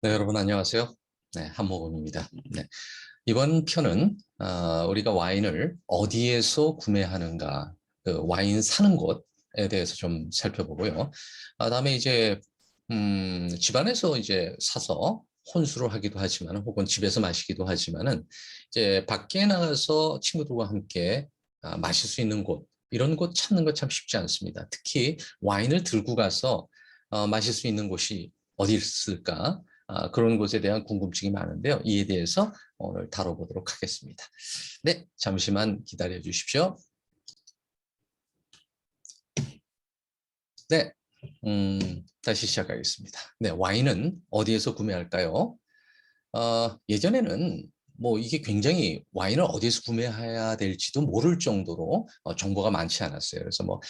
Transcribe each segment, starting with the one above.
네, 여러분 안녕하세요. 네, 한모금입니다. 네, 이번 편은 우리가 와인을 어디에서 구매하는가, 그 와인 사는 곳에 대해서 좀 살펴보고요. 다음에 이제 집안에서 이제 사서 혼술을 하기도 하지만, 혹은 집에서 마시기도 하지만은 이제 밖에 나가서 친구들과 함께 마실 수 있는 곳, 이런 곳 찾는 거 참 쉽지 않습니다. 특히 와인을 들고 가서 마실 수 있는 곳이 어디 있을까? 그런 곳에 대한 궁금증이 많은데요. 이에 대해서 오늘 다뤄보도록 하겠습니다. 네, 잠시만 기다려 주십시오. 네, 다시 시작하겠습니다. 네, 와인은 어디에서 구매할까요? 예전에는 뭐 이게 굉장히 와인을 어디서 구매해야 될지도 모를 정도로 정보가 많지 않았어요. 그래서 뭐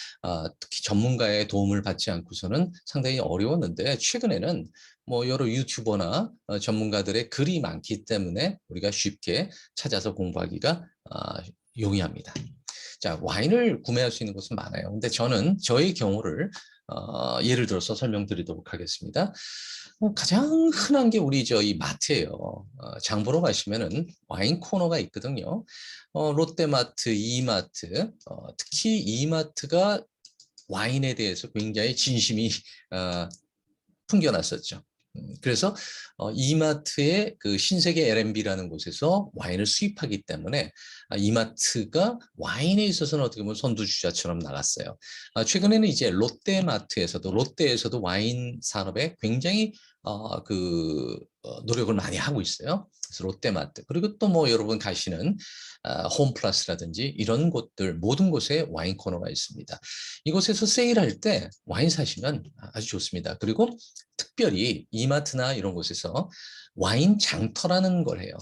특히 전문가의 도움을 받지 않고서는 상당히 어려웠는데, 최근에는 뭐 여러 유튜버나 전문가들의 글이 많기 때문에 우리가 쉽게 찾아서 공부하기가 용이합니다. 자, 와인을 구매할 수 있는 곳은 많아요. 근데 저는 저의 경우를 예를 들어서 설명드리도록 하겠습니다. 가장 흔한 게 우리 이 마트예요. 장 보러 가시면은 와인 코너가 있거든요. 롯데마트, 이마트, 특히 이마트가 와인에 대해서 굉장히 진심이 풍겨났었죠. 그래서 이마트의 그 신세계 L&B라는 곳에서 와인을 수입하기 때문에 이마트가 와인에 있어서는 어떻게 보면 선두주자처럼 나갔어요. 최근에는 이제 롯데에서도 와인 산업에 굉장히 노력을 많이 하고 있어요. 그래서 롯데마트, 그리고 또 뭐 여러분 가시는 홈플러스라든지 이런 곳들, 모든 곳에 와인 코너가 있습니다. 이곳에서 세일할 때 와인 사시면 아주 좋습니다. 그리고 특별히 이마트나 이런 곳에서 와인 장터라는 걸 해요.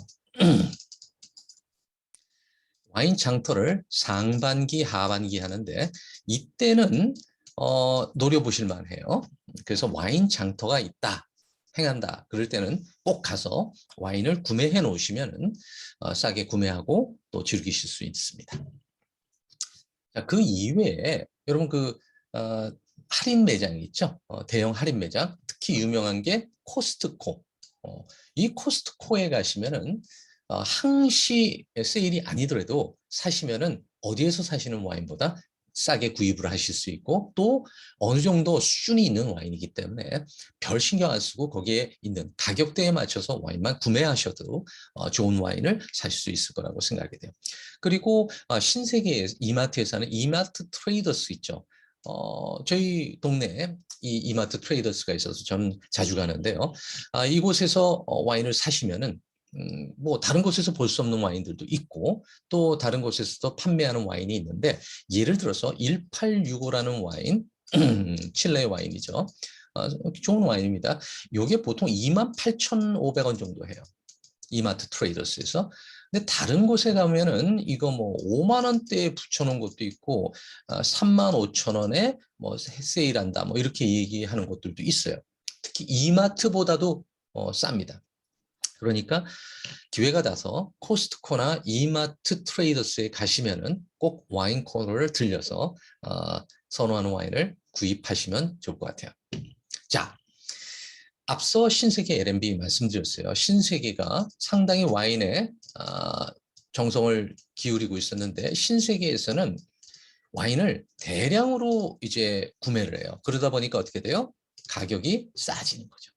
와인 장터를 상반기, 하반기 하는데, 이때는 노려보실 만해요. 그래서 와인 장터가 있다, 행한다, 그럴 때는 꼭 가서 와인을 구매해 놓으시면 싸게 구매하고 또 즐기실 수 있습니다. 자, 그 이외에 여러분 할인 매장이 있죠. 대형 할인 매장, 특히 유명한 게 코스트코. 이 코스트코에 가시면은 항시 세일이 아니더라도 사시면은 어디에서 사시는 와인보다 싸게 구입을 하실 수 있고, 또 어느 정도 수준이 있는 와인이기 때문에 별 신경 안 쓰고 거기에 있는 가격대에 맞춰서 와인만 구매하셔도 좋은 와인을 사실 수 있을 거라고 생각이 돼요. 그리고 신세계 이마트에서 하는 이마트 트레이더스 있죠. 저희 동네에 이 이마트 트레이더스가 있어서 저는 자주 가는데요. 이곳에서 와인을 사시면은 뭐 다른 곳에서 볼 수 없는 와인들도 있고, 또 다른 곳에서도 판매하는 와인이 있는데, 예를 들어서 1865라는 와인, 칠레 와인이죠. 좋은 와인입니다. 이게 보통 28,500원 정도 해요. 이마트 트레이더스에서. 근데 다른 곳에 가면은 이거 뭐 5만 원대에 붙여놓은 것도 있고, 3만 5천 원에 뭐 세일한다, 뭐 이렇게 얘기하는 곳들도 있어요. 특히 이마트보다도 쌉니다. 그러니까 기회가 나서 코스트코나 이마트 트레이더스에 가시면은 꼭 와인 코너를 들려서 선호하는 와인을 구입하시면 좋을 것 같아요. 자, 앞서 신세계 L&B 말씀드렸어요. 신세계가 상당히 와인에 정성을 기울이고 있었는데, 신세계에서는 와인을 대량으로 이제 구매를 해요. 그러다 보니까 어떻게 돼요? 가격이 싸지는 거죠.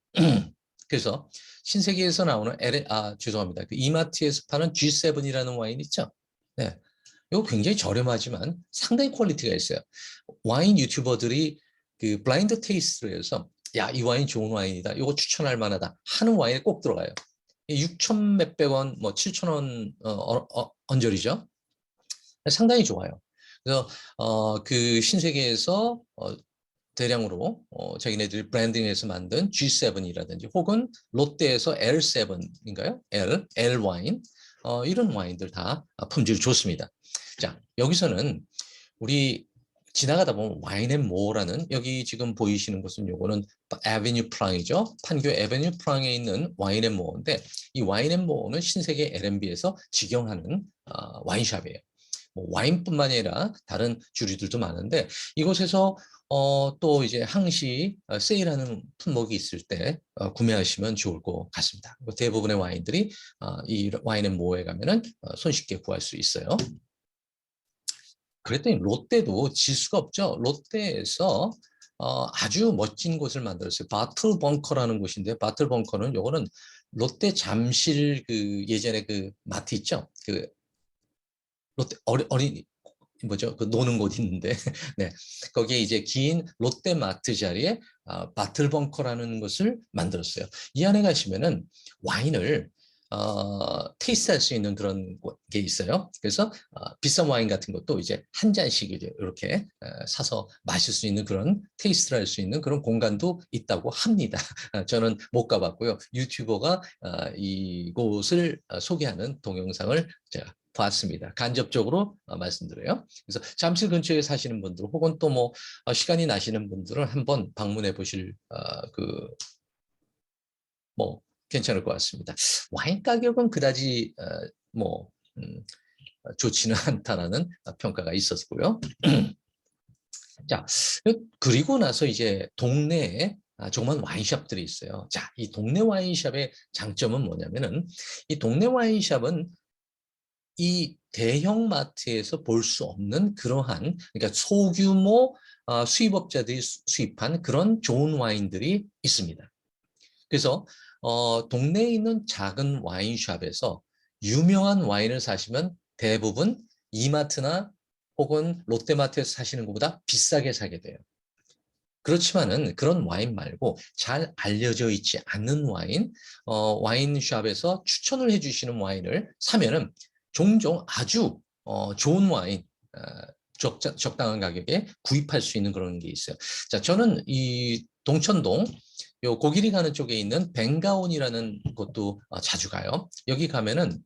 그래서 신세계에서 나오는 죄송합니다. 그 이마트에서 파는 G7이라는 와인 있죠? 네. 이거 굉장히 저렴하지만 상당히 퀄리티가 있어요. 와인 유튜버들이 그 블라인드 테이스트를 해서 야, 이 와인 좋은 와인이다, 이거 추천할 만하다 하는 와인에 꼭 들어가요. 6천 몇백 원, 뭐 7천 원 언저리죠. 상당히 좋아요. 그래서 그 신세계에서 대량으로 자기네들이 브랜딩해서 만든 G7이라든지, 혹은 롯데에서 L7인가요? L 와인, 이런 와인들 다 품질이 좋습니다. 자, 여기서는 우리 지나가다 보면 와인앤모어라는, 여기 지금 보이시는 곳은 요거는 에베뉴 프랑이죠. 판교 에베뉴 프랑에 있는 와인앤모어인데, 이 와인앤모어는 신세계 L&B에서 직영하는 와인샵이에요. 뭐 와인뿐만 아니라 다른 주류들도 많은데, 이곳에서 또 이제 항시 세일하는 품목이 있을 때 구매하시면 좋을 것 같습니다. 대부분의 와인들이 이 와인앤모어에 가면은 손쉽게 구할 수 있어요. 그랬더니 롯데도 질 수가 없죠. 롯데에서 아주 멋진 곳을 만들었어요. 바틀 벙커라는 곳인데, 바틀 벙커는 요거는 롯데 잠실 그 예전에 그 마트 있죠. 그 롯데 어린 뭐죠? 그 노는 곳 있는데, 네, 거기에 이제 긴 롯데마트 자리에 바틀벙커라는 것을 만들었어요. 이 안에 가시면은 와인을 테이스트할 수 있는 그런 게 있어요. 그래서 비싼 와인 같은 것도 이제 한 잔씩 이렇게 사서 마실 수 있는 그런 테이스트를 할 수 있는 그런 공간도 있다고 합니다. 저는 못 가봤고요. 유튜버가 이곳을 소개하는 동영상을 제가 봤습니다. 간접적으로 말씀드려요. 그래서 잠실 근처에 사시는 분들 혹은 또 뭐 시간이 나시는 분들은 한번 방문해 보실 뭐 괜찮을 것 같습니다. 와인 가격은 그다지 뭐 좋지는 않다라는 평가가 있었고요. 자, 그리고 나서 이제 동네에 조그만 와인샵들이 있어요. 자, 이 동네 와인샵의 장점은 뭐냐면은 이 동네 와인샵은 이 대형 마트에서 볼 수 없는 그러한 그러니까 소규모 수입업자들이 수입한 그런 좋은 와인들이 있습니다. 그래서 동네에 있는 작은 와인샵에서 유명한 와인을 사시면 대부분 이마트나 혹은 롯데마트에서 사시는 것보다 비싸게 사게 돼요. 그렇지만은 그런 와인 말고 잘 알려져 있지 않는 와인, 와인샵에서 추천을 해주시는 와인을 사면은 종종 아주 좋은 와인, 적당한 가격에 구입할 수 있는 그런 게 있어요. 자, 저는 이 동천동 요 고길이 가는 쪽에 있는 벵가온이라는 곳도 자주 가요. 여기 가면은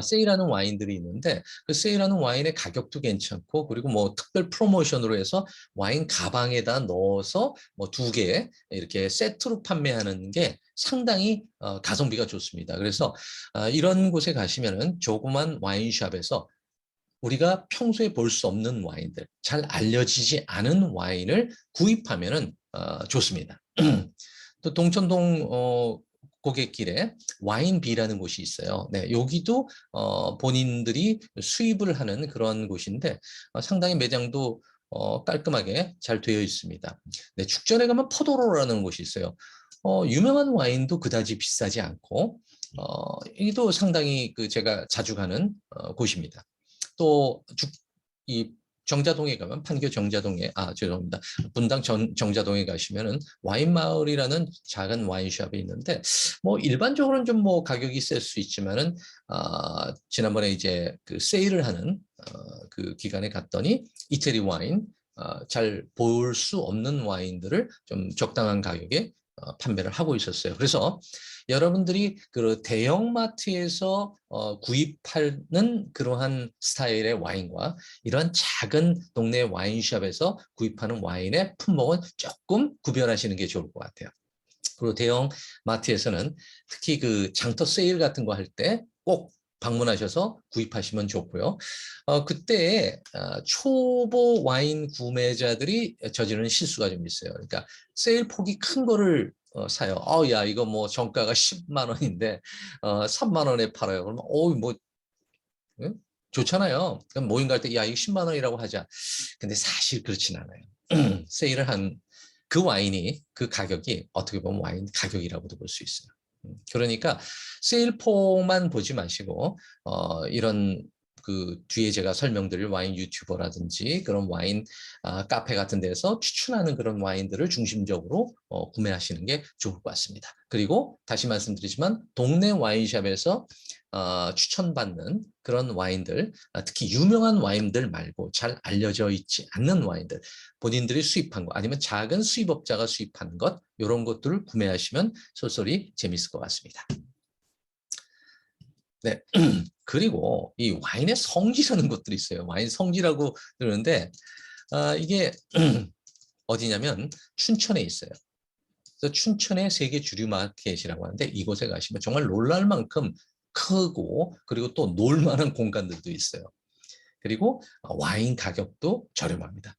세일하는 와인들이 있는데 그 세일하는 와인의 가격도 괜찮고 그리고 뭐 특별 프로모션으로 해서 와인 가방에다 넣어서 뭐 2개 이렇게 세트로 판매하는 게 상당히 가성비가 좋습니다. 그래서 이런 곳에 가시면은 조그만 와인샵에서 우리가 평소에 볼 수 없는 와인들, 잘 알려지지 않은 와인을 구입하면은 좋습니다. 또 동천동 고객길에 와인비라는 곳이 있어요. 네, 여기도 본인들이 수입을 하는 그런 곳인데 상당히 매장도 깔끔하게 잘 되어 있습니다. 네, 축전에 가면 포도로라는 곳이 있어요. 유명한 와인도 그다지 비싸지 않고 여기도 상당히 그 제가 자주 가는 곳입니다. 또 이 정자동에 가면 판교 정자동에 죄송합니다. 분당 정자동에 가시면은 와인마을이라는 작은 와인숍이 있는데 뭐 일반적으로는 좀 뭐 가격이 셀 수 있지만은 지난번에 이제 그 세일을 하는 그 기간에 갔더니 이태리 와인 잘 볼 수 없는 와인들을 좀 적당한 가격에 판매를 하고 있었어요. 그래서 여러분들이 그 대형마트에서 구입하는 그러한 스타일의 와인과 이런 작은 동네 와인숍에서 구입하는 와인의 품목은 조금 구별하시는 게 좋을 것 같아요. 그리고 대형 마트에서는 특히 그 장터 세일 같은 거 할 때 꼭 방문하셔서 구입하시면 좋고요. 그때 초보 와인 구매자들이 저지르는 실수가 좀 있어요. 그러니까 세일 폭이 큰 거를 사요. 야, 이거 뭐 정가가 10만 원인데 3만 원에 팔아요. 그러면 뭐 응? 좋잖아요. 그럼 모임 갈 때 야, 이거 10만 원이라고 하자. 근데 사실 그렇진 않아요. 세일을 한 그 와인이 그 가격이 어떻게 보면 와인 가격이라고도 볼 수 있어요. 그러니까 세일폭만 보지 마시고 이런 그 뒤에 제가 설명드릴 와인 유튜버라든지 그런 와인 카페 같은 데서 추천하는 그런 와인들을 중심적으로 구매하시는 게 좋을 것 같습니다. 그리고 다시 말씀드리지만 동네 와인샵에서 추천받는 그런 와인들, 특히 유명한 와인들 말고 잘 알려져 있지 않는 와인들, 본인들이 수입한 거 아니면 작은 수입업자가 수입한 것 이런 것들을 구매하시면 쏠쏠히 재밌을 것 같습니다. 네. 그리고 이 와인의 성지라는 것들이 있어요. 와인 성지라고 그러는데 이게 어디냐면 춘천에 있어요. 그래서 춘천의 세계 주류 마켓이라고 하는데 이곳에 가시면 정말 놀랄 만큼 크고 그리고 또 놀 만한 공간들도 있어요. 그리고 와인 가격도 저렴합니다.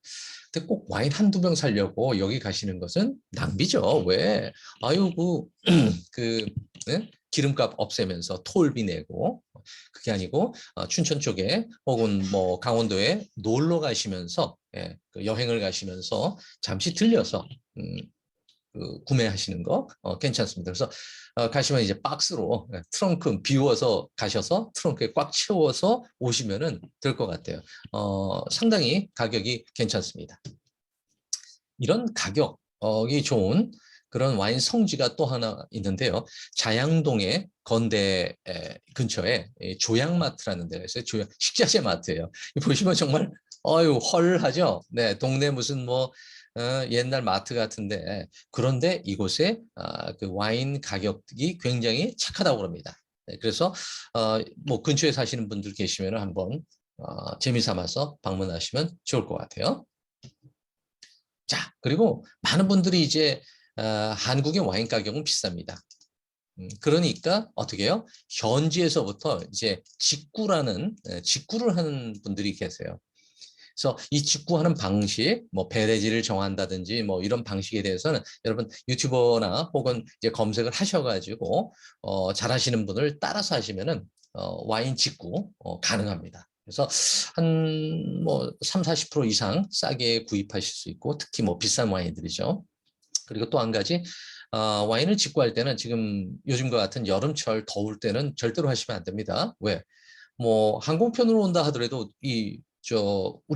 근데 꼭 와인 한두 병 사려고 여기 가시는 것은 낭비죠. 왜? 아유, 그, 네? 기름값 없애면서 톨비 내고, 그게 아니고 춘천 쪽에 혹은 뭐 강원도에 놀러 가시면서, 예, 그 여행을 가시면서 잠시 들려서 그 구매하시는 거 괜찮습니다. 그래서 가시면 이제 박스로 트렁크 비워서 가셔서 트렁크에 꽉 채워서 오시면은 될 것 같아요. 상당히 가격이 괜찮습니다. 이런 가격이 좋은 그런 와인 성지가 또 하나 있는데요. 자양동의 건대 근처에 조양마트라는 데가 있어요. 식자재 마트예요. 보시면 정말 헐하죠. 네, 동네 무슨 뭐 옛날 마트 같은데, 그런데 이곳에 그 와인 가격이 굉장히 착하다고 합니다. 네, 그래서 뭐 근처에 사시는 분들 계시면 한번 재미삼아서 방문하시면 좋을 것 같아요. 자, 그리고 많은 분들이 이제 한국의 와인 가격은 비쌉니다. 그러니까 어떻게 해요? 현지에서부터 이제 직구를 하는 분들이 계세요. 그래서 이 직구하는 방식, 뭐 배대지를 정한다든지 뭐 이런 방식에 대해서는 여러분 유튜버나 혹은 이제 검색을 하셔가지고 잘하시는 분을 따라서 하시면은 와인 직구 가능합니다. 그래서 한 뭐 3, 40% 이상 싸게 구입하실 수 있고, 특히 뭐 비싼 와인들이죠. 그리고 또 한 가지, 와인을 직구할 때는 지금 요즘과 같은 여름철 더울 때는 절대로 하시면 안 됩니다. 왜? 뭐 항공편으로 온다 하더라도 우리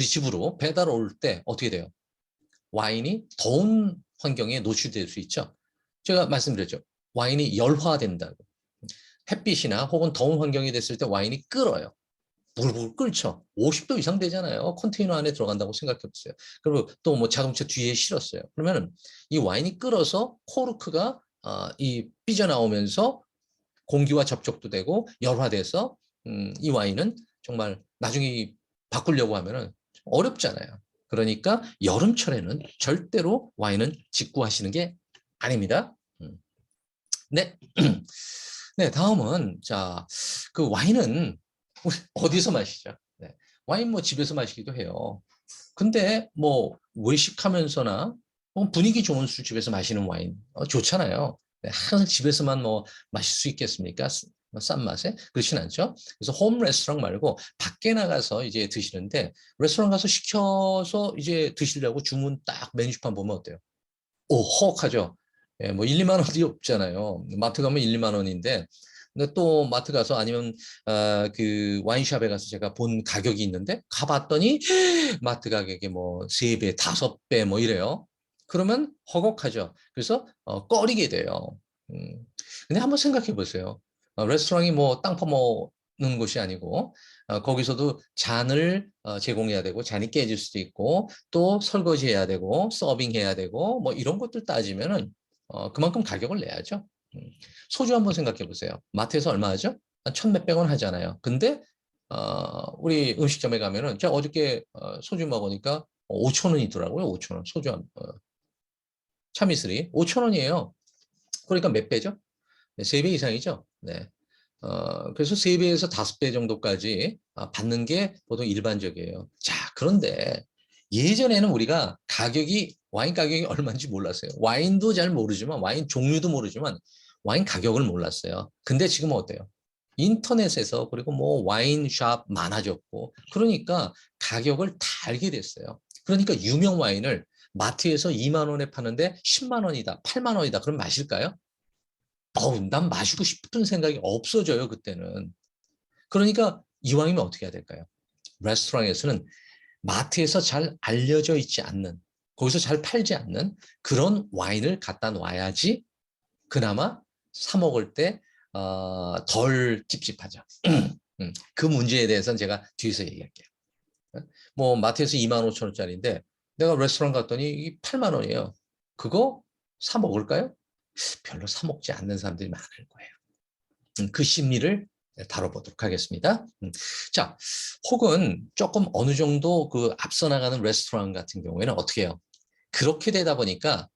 집으로 배달 올 때 어떻게 돼요? 와인이 더운 환경에 노출될 수 있죠. 제가 말씀드렸죠. 와인이 열화된다고. 햇빛이나 혹은 더운 환경이 됐을 때 와인이 끓어요. 불불 끓죠. 50도 이상 되잖아요. 컨테이너 안에 들어간다고 생각해 보세요. 그리고 또 뭐 자동차 뒤에 실었어요. 그러면 이 와인이 끓어서 코르크가 이 삐져나오면서 공기와 접촉도 되고 열화돼서 이 와인은 정말 나중에 바꾸려고 하면은 어렵잖아요. 그러니까 여름철에는 절대로 와인은 직구하시는 게 아닙니다. 네. 네, 다음은 자, 그 와인은 우리 어디서 마시죠? 네. 와인 뭐 집에서 마시기도 해요. 근데 뭐 외식하면서나 분위기 좋은 술집에서 마시는 와인 좋잖아요. 네, 항상 집에서만 뭐 마실 수 있겠습니까? 싼 맛에? 그렇진 않죠. 그래서 홈 레스토랑 말고 밖에 나가서 이제 드시는데, 레스토랑 가서 시켜서 이제 드시려고 주문 딱 메뉴판 보면 어때요? 오, 허억하죠. 예, 뭐 1, 2만 원이 없잖아요. 마트 가면 1, 2만 원인데, 근데 또 마트 가서 아니면 그 와인숍에 가서 제가 본 가격이 있는데 가봤더니 마트 가격이 뭐 3배, 5배 뭐 이래요. 그러면 허걱하죠. 그래서 꺼리게 돼요. 근데 한번 생각해 보세요. 레스토랑이 뭐 땅 파먹는 곳이 아니고 거기서도 잔을 제공해야 되고, 잔이 깨질 수도 있고, 또 설거지해야 되고 서빙해야 되고 뭐 이런 것들 따지면은 그만큼 가격을 내야죠. 소주 한번 생각해 보세요. 마트에서 얼마 하죠? 한 천 몇백 원 하잖아요. 근데 우리 음식점에 가면은 제가 어저께 소주 먹으니까 5천 원이더라고요. 5천 원. 소주 한 참이슬이 5천 원이에요. 그러니까 몇 배죠? 네, 3배 이상이죠. 네. 그래서 3배에서 5배 정도까지 받는 게 보통 일반적이에요. 자, 그런데 예전에는 우리가 와인 가격이 얼마인지 몰랐어요. 와인도 잘 모르지만, 와인 종류도 모르지만, 와인 가격을 몰랐어요. 근데 지금은 어때요? 인터넷에서, 그리고 뭐 와인샵 많아졌고, 그러니까 가격을 다 알게 됐어요. 그러니까 유명 와인을 마트에서 2만 원에 파는데 10만 원이다, 8만 원이다. 그럼 마실까요? 난 마시고 싶은 생각이 없어져요, 그때는. 그러니까 이왕이면 어떻게 해야 될까요? 레스토랑에서는 마트에서 잘 알려져 있지 않는, 거기서 잘 팔지 않는 그런 와인을 갖다 놔야지 그나마 사 먹을 때 덜 찝찝하죠. 그 문제에 대해서는 제가 뒤에서 얘기할게요. 뭐 마트에서 2만 5천 원짜리인데 내가 레스토랑 갔더니 8만 원이에요. 그거 사 먹을까요? 별로 사 먹지 않는 사람들이 많을 거예요. 그 심리를 다뤄보도록 하겠습니다. 자, 혹은 조금 어느 정도 그 앞서 나가는 레스토랑 같은 경우에는 어떻게 해요? 그렇게 되다 보니까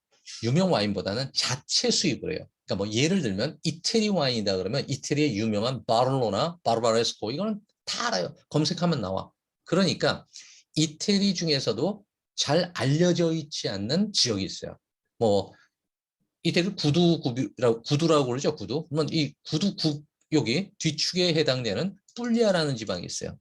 유명 와인보다는 자체 수입을 해요. 그러니까 뭐 예를 들면 이태리 와인이다 그러면 이태리의 유명한 바르로나, 바르바레스코 이거는 다 알아요. 검색하면 나와. 그러니까 이태리 중에서도 잘 알려져 있지 않는 지역이 있어요. 뭐 이태리 구두라고 그러죠. 구두. 그러면 이 구두 여기 뒤축에 해당되는 뿔리아라는 지방이 있어요.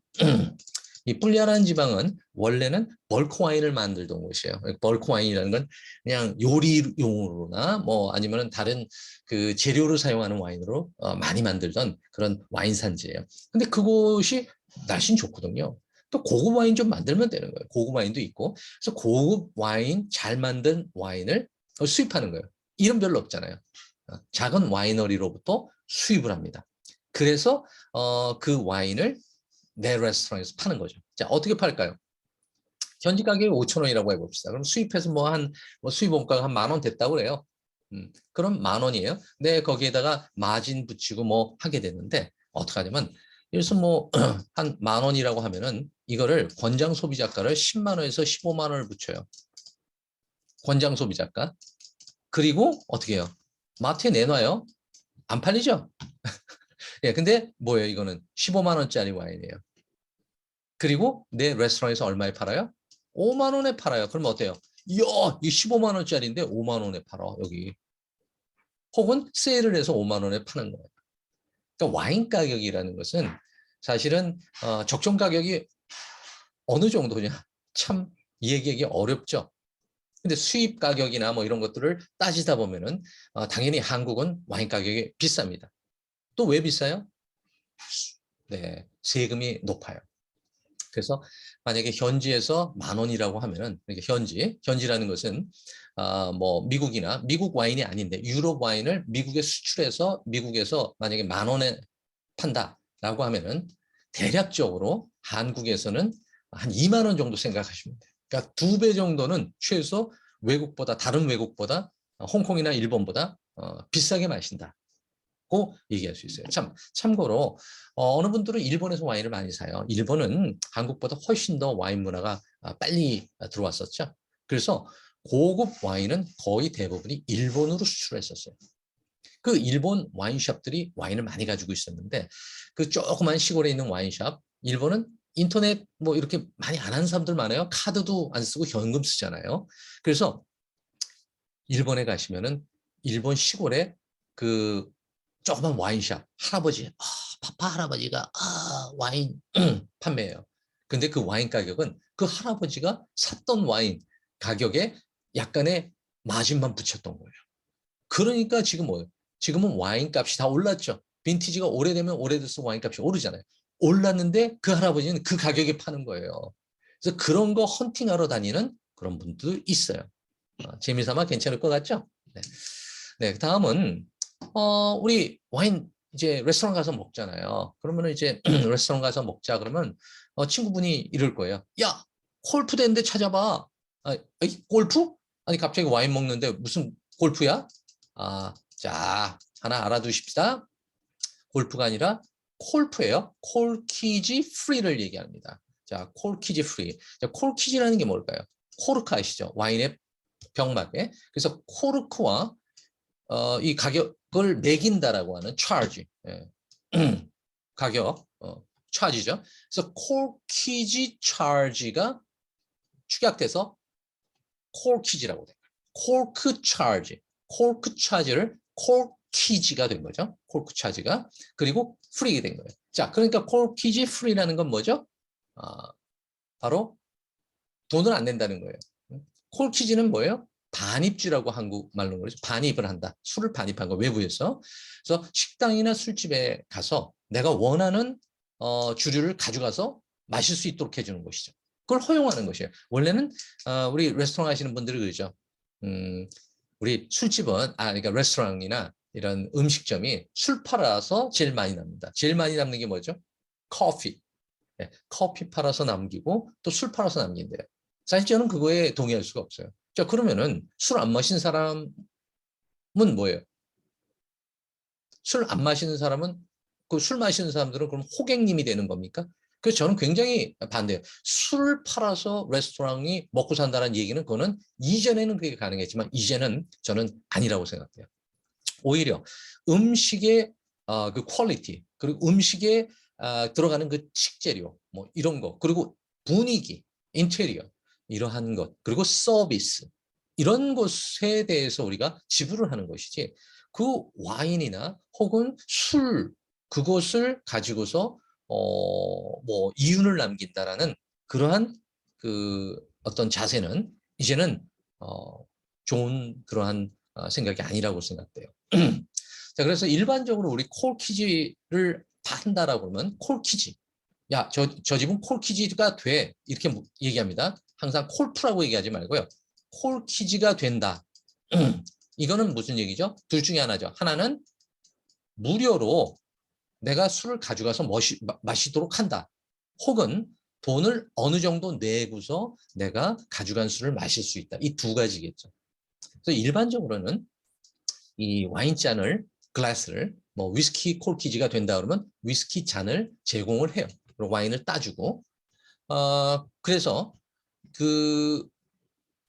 이 뿔리아라는 지방은 원래는 벌크 와인을 만들던 곳이에요. 벌크 와인이라는 건 그냥 요리용으로나 뭐 아니면 다른 그 재료를 사용하는 와인으로 많이 만들던 그런 와인 산지예요. 근데 그곳이 날씨는 좋거든요. 또 고급 와인 좀 만들면 되는 거예요. 고급 와인도 있고. 그래서 고급 와인, 잘 만든 와인을 수입하는 거예요. 이름 별로 없잖아요. 작은 와이너리로부터 수입을 합니다. 그래서 그 와인을 내 레스토랑에서 파는 거죠. 자, 어떻게 팔까요? 현지 가격이 5,000원이라고 해봅시다. 그럼 수입해서 수입 원가가 한 10,000원 됐다고 그래요. 그럼 10,000원이에요. 근데 거기에다가 마진 붙이고 뭐 하게 되는데 어떻게 하냐면 그래서 뭐 한 10,000원이라고 하면은 이거를 권장 소비자가를 10만 원에서 15만 원을 붙여요. 권장 소비자가. 그리고 어떻게 해요? 마트에 내놔요. 안 팔리죠? 예, 근데 뭐예요? 이거는 15만 원짜리 와인이에요. 그리고 내 레스토랑에서 얼마에 팔아요? 5만 원에 팔아요. 그러면 어때요? 이야, 이 15만 원짜리인데 5만 원에 팔아, 여기. 혹은 세일을 해서 5만 원에 파는 거예요. 그러니까 와인 가격이라는 것은 사실은 적정 가격이 어느 정도냐? 참 얘기하기 어렵죠. 근데 수입 가격이나 뭐 이런 것들을 따지다 보면은 당연히 한국은 와인 가격이 비쌉니다. 또 왜 비싸요? 네, 세금이 높아요. 그래서 만약에 현지에서 10,000원이라고 하면은 현지라는 것은 뭐 미국이나 미국 와인이 아닌데 유럽 와인을 미국에 수출해서 미국에서 만약에 10,000원에 판다라고 하면은 대략적으로 한국에서는 한 2만 원 정도 생각하시면 돼요. 그러니까 2배 정도는 최소 다른 외국보다 홍콩이나 일본보다 비싸게 마신다. 고 얘기할 수 있어요. 참고로 어느 분들은 일본에서 와인을 많이 사요. 일본은 한국보다 훨씬 더 와인 문화가 빨리 들어왔었죠. 그래서 고급 와인은 거의 대부분이 일본으로 수출했었어요. 그 일본 와인숍들이 와인을 많이 가지고 있었는데 그 조그만 시골에 있는 와인숍, 일본은 인터넷 뭐 이렇게 많이 안 하는 사람들 많아요. 카드도 안 쓰고 현금 쓰잖아요. 그래서 일본에 가시면은 일본 시골에 그 조그만 와인샵 할아버지, 파파 할아버지가 와인 판매해요. 근데 그 와인 가격은 그 할아버지가 샀던 와인 가격에 약간의 마진만 붙였던 거예요. 그러니까 지금 뭐예요? 지금은 와인 값이 다 올랐죠. 빈티지가 오래되면 오래될수록 와인 값이 오르잖아요. 올랐는데 그 할아버지는 그 가격에 파는 거예요. 그래서 그런 거 헌팅하러 다니는 그런 분도 있어요. 재미삼아 괜찮을 것 같죠? 네. 네, 다음은 우리 와인 이제 레스토랑 가서 먹잖아요. 그러면 이제 레스토랑 가서 먹자 그러면 친구분이 이럴 거예요. 야, 골프 대인데 찾아봐. 골프? 아니 갑자기 와인 먹는데 무슨 골프야? 자, 하나 알아두십시다. 골프가 아니라 콜프예요. 콜키지 프리를 얘기합니다. 자, 콜키지 프리. 자, 콜키지라는 게 뭘까요? 코르크 아시죠? 와인의 병막에. 그래서 코르크와 이 가격을 매긴다라고 하는 charge. 예. 가격, charge죠. 그래서 콜키지 charge가 축약돼서 콜키지라고 돼요. 콜크 charge. 콜크 charge를 콜키지가 된 거죠. 콜크 charge가. 그리고 프리가 된 거예요. 자, 그러니까 콜키지 프리라는 건 뭐죠? 바로 돈을 안 낸다는 거예요. 콜키지는 뭐예요? 반입주라고 한국말로 그러죠. 반입을 한다. 술을 반입한 거 외부에서. 그래서 식당이나 술집에 가서 내가 원하는 주류를 가져가서 마실 수 있도록 해주는 것이죠. 그걸 허용하는 것이에요. 원래는 우리 레스토랑 하시는 분들이 그러죠. 우리 술집은 그러니까 레스토랑이나 이런 음식점이 술 팔아서 제일 많이 납니다. 제일 많이 남는 게 뭐죠? 커피. 네, 커피 팔아서 남기고 또 술 팔아서 남긴대요. 사실 저는 그거에 동의할 수가 없어요. 자, 그러면은 술 안 마신 사람은 뭐예요? 술 안 마시는 사람은 그 술 마시는 사람들은 그럼 호객님이 되는 겁니까? 그래서 저는 굉장히 반대예요. 술 팔아서 레스토랑이 먹고 산다는 얘기는 그거는 이전에는 그게 가능했지만 이제는 저는 아니라고 생각해요. 오히려 음식의 그 퀄리티 그리고 음식에 들어가는 그 식재료 뭐 이런 거 그리고 분위기, 인테리어 이러한 것 그리고 서비스 이런 것에 대해서 우리가 지불을 하는 것이지 그 와인이나 혹은 술 그것을 가지고서 뭐 이윤을 남긴다라는 그러한 그 어떤 자세는 이제는 좋은 그러한 생각이 아니라고 생각돼요. 자, 그래서 일반적으로 우리 콜키지를 한다라고 하면 콜키지. 야, 저 집은 콜키지가 돼. 이렇게 얘기합니다. 항상 콜프라고 얘기하지 말고요. 콜키지가 된다. 이거는 무슨 얘기죠? 둘 중에 하나죠. 하나는 무료로 내가 술을 가져가서 마시도록 한다. 혹은 돈을 어느 정도 내고서 내가 가져간 술을 마실 수 있다. 이 두 가지겠죠. 그래서 일반적으로는 이 와인잔을, 글라스를 뭐 위스키 콜키지가 된다 그러면 위스키 잔을 제공을 해요. 그리고 와인을 따주고 그래서 그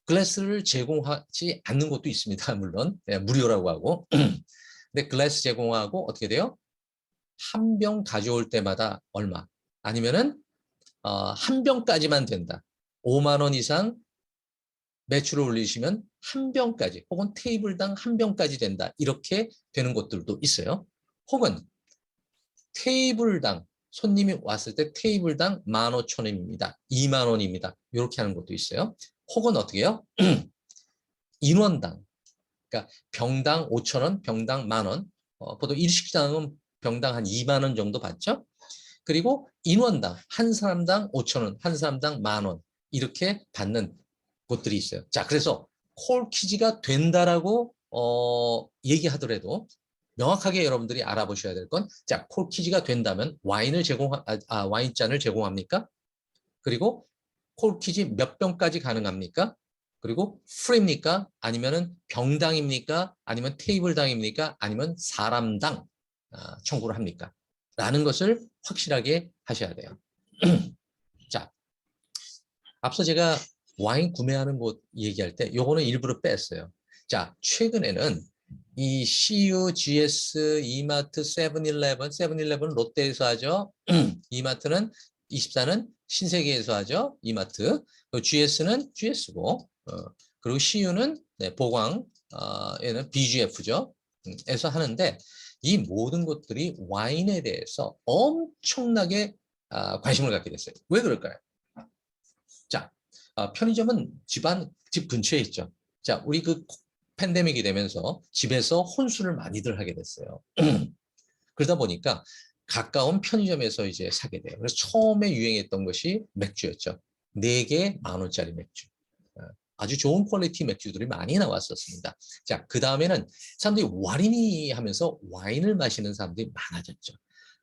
글라스를 제공하지 않는 곳도 있습니다. 물론 무료라고 하고 근데 글라스 제공하고 어떻게 돼요? 한 병 가져올 때마다 얼마? 아니면은 한 병까지만 된다. 5만 원 이상 매출을 올리시면 한 병까지 혹은 테이블당 한 병까지 된다. 이렇게 되는 곳들도 있어요. 혹은 테이블당 손님이 왔을 때 테이블당 15,000원입니다. 2만 원입니다. 이렇게 하는 것도 있어요. 혹은 어떻게 해요? 인원당 그러니까 병당 5,000원, 병당 10,000원. 보통 일식당은 병당 한 2만 원 정도 받죠. 그리고 인원당 한 사람당 5,000원, 한 사람당 10,000원 이렇게 받는 곳들이 있어요. 자, 그래서 콜키지가 된다라고 얘기하더라도 명확하게 여러분들이 알아보셔야 될 건, 자, 콜키지가 된다면 와인잔을 제공합니까? 그리고 콜키지 몇 병까지 가능합니까? 그리고 프리입니까? 아니면은 병당입니까? 아니면 테이블당입니까? 아니면 사람당 청구를 합니까? 라는 것을 확실하게 하셔야 돼요. 자, 앞서 제가 와인 구매하는 곳 얘기할 때 요거는 일부러 뺐어요. 자, 최근에는 이 CU, GS, 이마트, 세븐일레븐, 세븐일레븐은 롯데에서 하죠. 이마트는 24는 신세계에서 하죠. 이마트. GS는 GS고, 그리고 CU는 보광, 얘는 BGF죠. 에서 하는데 이 모든 것들이 와인에 대해서 엄청나게 관심을 갖게 됐어요. 왜 그럴까요? 자, 편의점은 집 근처에 있죠. 자, 우리 그 팬데믹이 되면서 집에서 혼술을 많이들 하게 됐어요. 그러다 보니까 가까운 편의점에서 이제 사게 돼요. 그래서 처음에 유행했던 것이 맥주였죠. 4개 10,000원짜리 맥주. 아주 좋은 퀄리티 맥주들이 많이 나왔었습니다. 자, 그 다음에는 사람들이 와인이 하면서 와인을 마시는 사람들이 많아졌죠.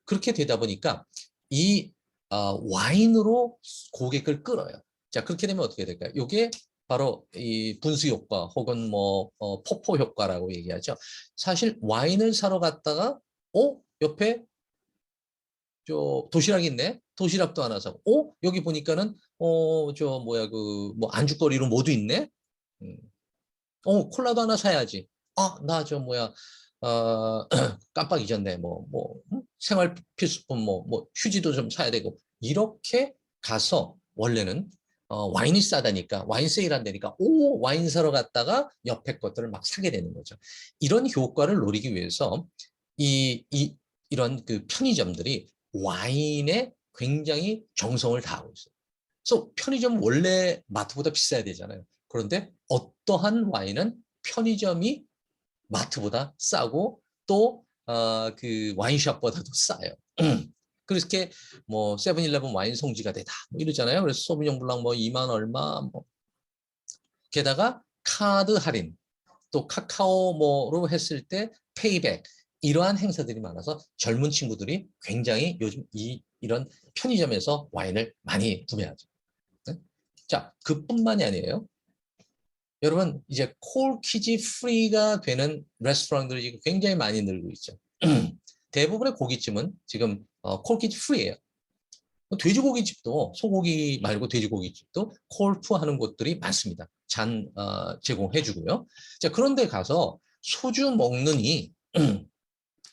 그렇게 되다 보니까 이 와인으로 고객을 끌어요. 자, 그렇게 되면 어떻게 될까요? 이게 바로 이 분수 효과 혹은 뭐 포포 효과라고 얘기하죠. 사실 와인을 사러 갔다가 옆에 저 도시락 있네. 도시락도 하나 사고. 여기 보니까는 저 뭐야 그 뭐 안주거리로 모두 있네. 음. 콜라도 하나 사야지. 나 저 뭐야 깜빡 잊었네. 생활 필수품 뭐 휴지도 좀 사야 되고. 이렇게 가서 원래는 와인이 싸다니까 와인 세일한다니까 와인 사러 갔다가 옆에 것들을 막 사게 되는 거죠. 이런 효과를 노리기 위해서 이런 그 편의점들이 와인에 굉장히 정성을 다하고 있어요. 그래서 편의점 원래 마트보다 비싸야 되잖아요. 그런데 어떠한 와인은 편의점이 마트보다 싸고 또 그 와인숍보다도 싸요. 그렇게 뭐 세븐일레븐 와인 성지가 되다 뭐 이러잖아요. 그래서 소비뇽 블랑 뭐 2만 얼마 뭐 게다가 카드 할인 또 카카오 뭐로 했을 때 페이백 이러한 행사들이 많아서 젊은 친구들이 굉장히 요즘 이런 편의점에서 와인을 많이 구매하죠. 네? 자, 그뿐만이 아니에요. 여러분 이제 콜키지 프리가 되는 레스토랑들이 지금 굉장히 많이 늘고 있죠. 대부분의 고깃집은 지금 콜키지 프리예요. 돼지고기집도 소고기 말고 돼지고기집도 콜프 하는 곳들이 많습니다. 잔 제공해 주고요. 자, 그런데 가서 소주 먹느니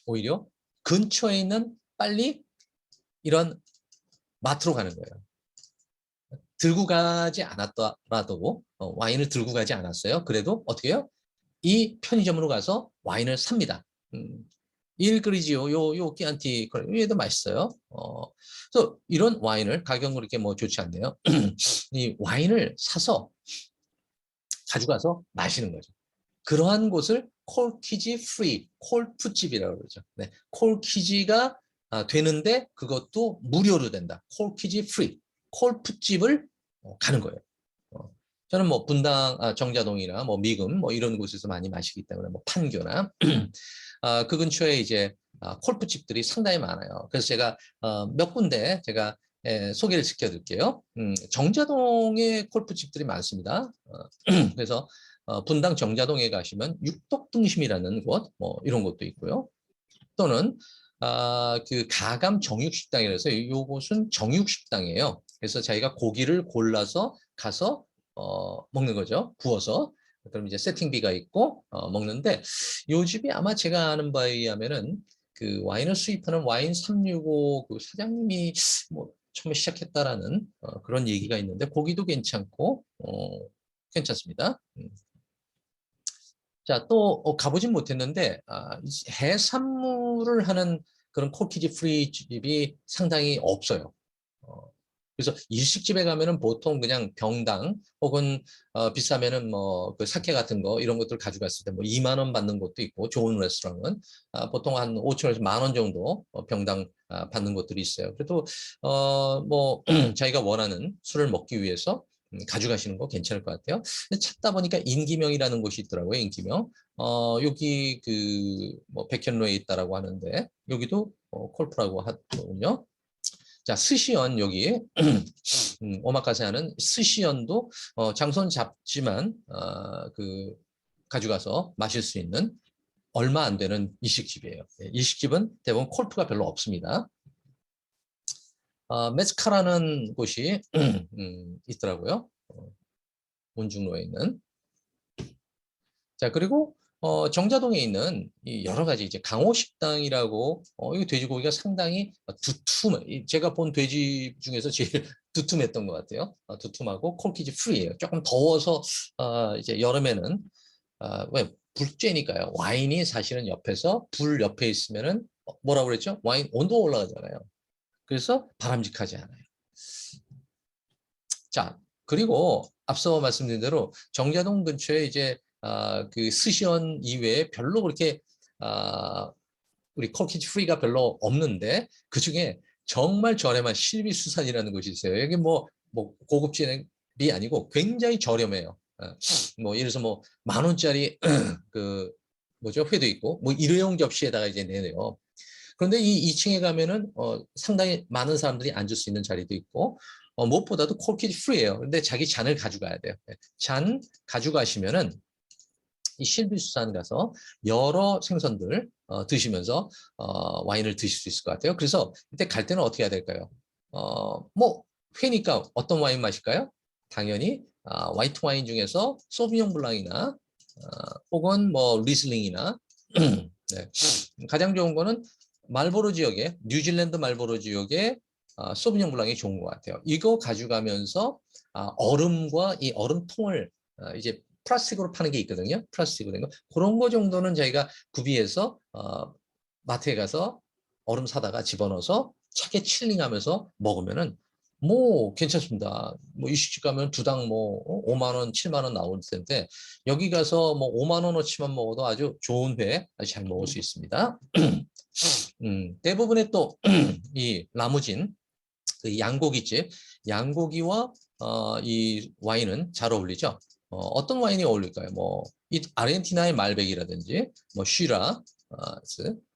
오히려 근처에 있는 빨리 이런 마트로 가는 거예요. 들고 가지 않았더라도 와인을 들고 가지 않았어요. 그래도 어떻게 해요? 이 편의점으로 가서 와인을 삽니다. 일 그리지요. 요 끼안티 얘도 맛있어요. 그래서 이런 와인을 가격은 그렇게 뭐 좋지 않네요. 이 와인을 사서 가져가서 마시는 거죠. 그러한 곳을 콜키지 프리, 콜프집이라고 그러죠. 네, 콜키지가 되는데 그것도 무료로 된다. 콜키지 프리, 콜프집을 가는 거예요. 저는 뭐 분당, 정자동이나 뭐 미금 뭐 이런 곳에서 많이 마시기 때문에 뭐 판교나 그 근처에 이제 콜프집들이 상당히 많아요. 그래서 제가 몇 군데 제가 소개를 시켜드릴게요. 정자동에 콜프집들이 많습니다. 그래서 분당 정자동에 가시면 육덕등심이라는 곳, 뭐 이런 곳도 있고요. 또는 그 가감 정육식당이라서 이곳은 정육식당이에요. 그래서 자기가 고기를 골라서 가서 먹는 거죠. 구워서. 그럼 이제 세팅비가 있고 먹는데 요 집이 아마 제가 아는 바에 의하면은 그 와인을 수입하는 와인 365 그 사장님이 뭐 처음에 시작했다라는 그런 얘기가 있는데 고기도 괜찮고 괜찮습니다. 자, 또 가보진 못했는데 해산물을 하는 그런 코키지 프리 집이 상당히 없어요. 그래서 일식집에 가면은 보통 그냥 병당 혹은 비싸면은 뭐 그 사케 같은 거 이런 것들 가져갔을 때 뭐 2만 원 받는 곳도 있고 좋은 레스토랑은 보통 한 5천 원에서 10,000원 정도 병당 받는 곳들이 있어요. 그래도 뭐 자기가 원하는 술을 먹기 위해서 가져가시는 거 괜찮을 것 같아요. 근데 찾다 보니까 인기명이라는 곳이 있더라고요. 인기명. 여기 그 뭐 백현로에 있다라고 하는데 여기도 콜프라고 하거든요. 자, 스시연 여기 오마카세 하는 스시연도 장소는 잡지만 그 가져가서 마실 수 있는 얼마 안 되는 일식집이에요. 일식집은 대부분 콜프가 별로 없습니다. 메스카라는 곳이 있더라고요. 운중로에 있는. 자, 그리고 정자동에 있는 이 여러 가지 이제 강호식당이라고 이 돼지고기가 상당히 제가 본 돼지 중에서 제일 두툼했던 것 같아요. 두툼하고 콜키지 프리예요. 조금 더워서 이제 여름에는 왜 불쬐니까요. 와인이 사실은 옆에서 불 옆에 있으면은 뭐라고 그랬죠? 와인 온도 올라가잖아요. 그래서 바람직하지 않아요. 자, 그리고 앞서 말씀드린 대로 정자동 근처에 이제 그 스시원 이외에 별로 그렇게 우리 콜키지 프리가 별로 없는데 그 중에 정말 저렴한 실비수산이라는 곳이 있어요. 여기 뭐 고급진이 아니고 굉장히 저렴해요. 뭐 예를 들어서 뭐 10,000원짜리 그 뭐죠 회도 있고 뭐 일회용 접시에다가 이제 내네요. 그런데 이 2층에 가면은 상당히 많은 사람들이 앉을 수 있는 자리도 있고 무엇보다도 콜키지 프리예요. 근데 자기 잔을 가져가야 돼요. 잔 가져가시면은 이 실비수산 가서 여러 생선들 드시면서 와인을 드실 수 있을 것 같아요. 그래서 이때 갈 때는 어떻게 해야 될까요? 뭐 회니까 어떤 와인 마실까요? 당연히 화이트 와인 중에서 소비뇽 블랑이나 혹은 뭐 리슬링이나 네. 가장 좋은 거는 말보로 지역에 뉴질랜드 말보로 지역에 소비뇽 블랑이 좋은 것 같아요. 이거 가져가면서 얼음과 이 얼음통을 이제 플라스틱으로 파는 게 있거든요. 플라스틱으로 된 거. 그런 거 정도는 저희가 구비해서 마트에 가서 얼음 사다가 집어넣어서 차게 칠링하면서 먹으면은 뭐 괜찮습니다. 뭐 일식집 가면 두당 뭐 5만 원, 7만 원 나올 텐데 여기 가서 뭐 5만 원어치만 먹어도 아주 좋은 회 아주 잘 먹을 수 있습니다. 대부분의 또 이 라무진 그 양고기집 양고기와 이 와인은 잘 어울리죠. 어떤 와인이 어울릴까요? 뭐 이 아르헨티나의 말백이라든지 뭐 쉬라,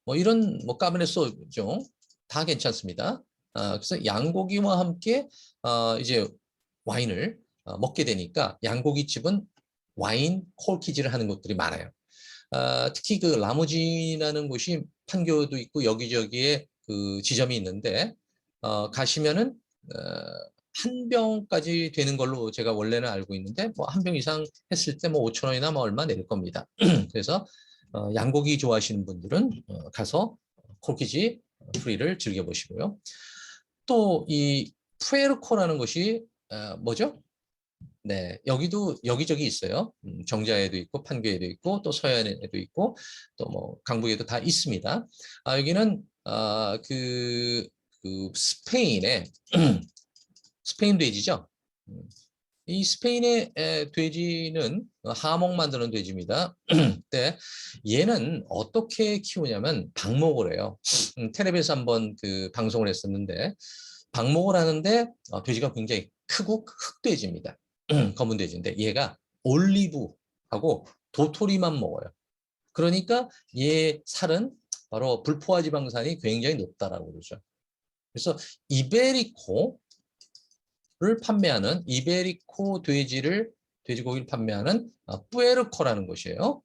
뭐 이런 뭐 까베네 소종 다 괜찮습니다. 그래서 양고기와 함께 이제 와인을 먹게 되니까 양고기집은 와인 콜키지를 하는 곳들이 많아요. 특히 그 라무진이라는 곳이 판교도 있고 여기저기에 그 지점이 있는데 가시면은 한 병까지 되는 걸로 제가 원래는 알고 있는데 뭐 한 병 이상 했을 때 뭐 5천 원이나 뭐 얼마 낼 겁니다. 그래서 양고기 좋아하시는 분들은 가서 콜키지 프리를 즐겨보시고요. 또 이 푸에르코라는 것이 뭐죠? 네, 여기도 여기저기 있어요. 정자에도 있고 판교에도 있고 또 서해안에도 있고 또 뭐 강북에도 다 있습니다. 여기는 그 스페인의 스페인 돼지죠. 음, 이 스페인의 돼지는 하목 만드는 돼지입니다. 근데 얘는 어떻게 키우냐면 방목을 해요. 텔레비에서 한번 그 방송을 했었는데 방목을 하는데 돼지가 굉장히 크고 흑돼지입니다. 검은 돼지인데 얘가 올리브하고 도토리만 먹어요. 그러니까 얘 살은 바로 불포화 지방산이 굉장히 높다라고 그러죠. 그래서 이베리코를 판매하는 이베리코 돼지고기를 판매하는 뿌에르코라는 것이에요.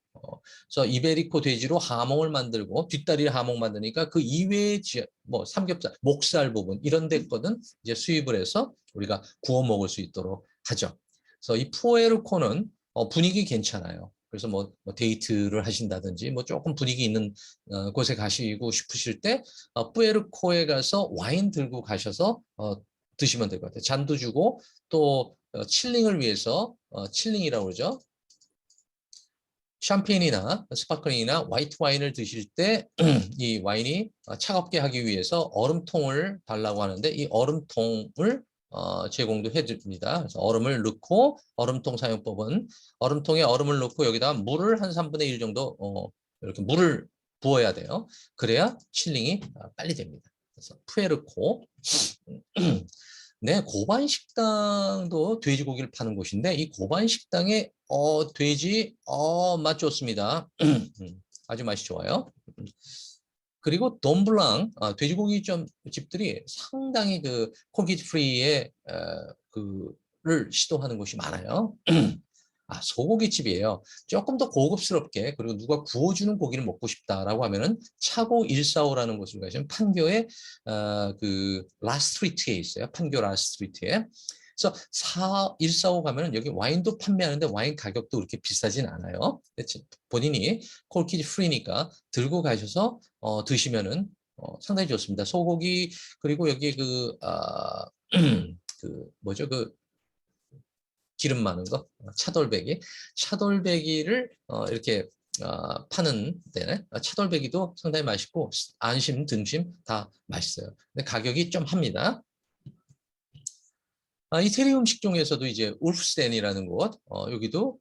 그래서 이베리코 돼지로 하몽을 만들고 뒷다리를 하몽 만드니까 그 이외의 뭐 삼겹살, 목살 부분 이런 데 거는 이제 수입을 해서 우리가 구워 먹을 수 있도록 하죠. 그래서 이 푸에르코는 분위기 괜찮아요. 그래서 뭐 데이트를 하신다든지 뭐 조금 분위기 있는 곳에 가시고 싶으실 때 뿌에르코에 가서 와인 들고 가셔서 드시면 될 것 같아요. 잔도 주고 또 칠링을 위해서 칠링이라고 그러죠. 샴페인이나 스파클링이나 화이트 와인을 드실 때 이 와인이 차갑게 하기 위해서 얼음통을 달라고 하는데 이 얼음통을 제공도 해줍니다. 그래서 얼음을 넣고 얼음통 사용법은 얼음통에 얼음을 넣고 여기다 물을 한 3분의 1 정도 이렇게 물을 부어야 돼요. 그래야 칠링이 빨리 됩니다. 그래서 푸에르코 네, 고반 식당도 돼지고기를 파는 곳인데 이 고반 식당의 돼지 맛 좋습니다. 아주 맛이 좋아요. 그리고 돈블랑 돼지고기 좀 집들이 상당히 그 콜기지 프리의 그를 시도하는 곳이 많아요. 소고기집이에요. 조금 더 고급스럽게 그리고 누가 구워주는 고기를 먹고 싶다라고 하면은 차고 145라는 곳을 가시면 판교의 그 라스트리트에 있어요. 판교 라스트리트에. 그래서 145 가면은 여기 와인도 판매하는데 와인 가격도 그렇게 비싸진 않아요. 본인이 콜키지 프리니까 들고 가셔서 드시면은 상당히 좋습니다. 소고기 그리고 여기 그 뭐죠 그 기름 많은 거 차돌배기를 이렇게 파는 데네 차돌배기도 상당히 맛있고 안심 등심 다 맛있어요. 근데 가격이 좀 합니다. 이태리 음식 중에서도 이제 울프스덴이라는 곳 여기도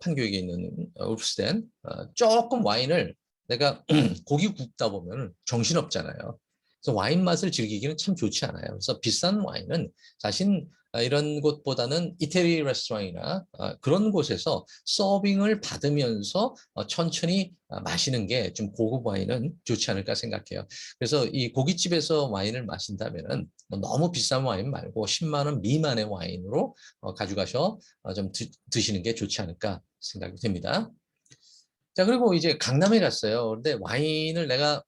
판교에 있는 울프스덴 조금 와인을 내가 고기 굽다 보면 정신없잖아요. 그래서 와인 맛을 즐기기는 참 좋지 않아요. 그래서 비싼 와인은 사실 이런 곳보다는 이태리 레스토랑이나 그런 곳에서 서빙을 받으면서 천천히 마시는 게 좀 고급 와인은 좋지 않을까 생각해요. 그래서 이 고깃집에서 와인을 마신다면은 뭐 너무 비싼 와인 말고 10만 원 미만의 와인으로 가져가셔 좀 드시는 게 좋지 않을까 생각이 됩니다. 자, 그리고 이제 강남에 갔어요. 근데 와인을 내가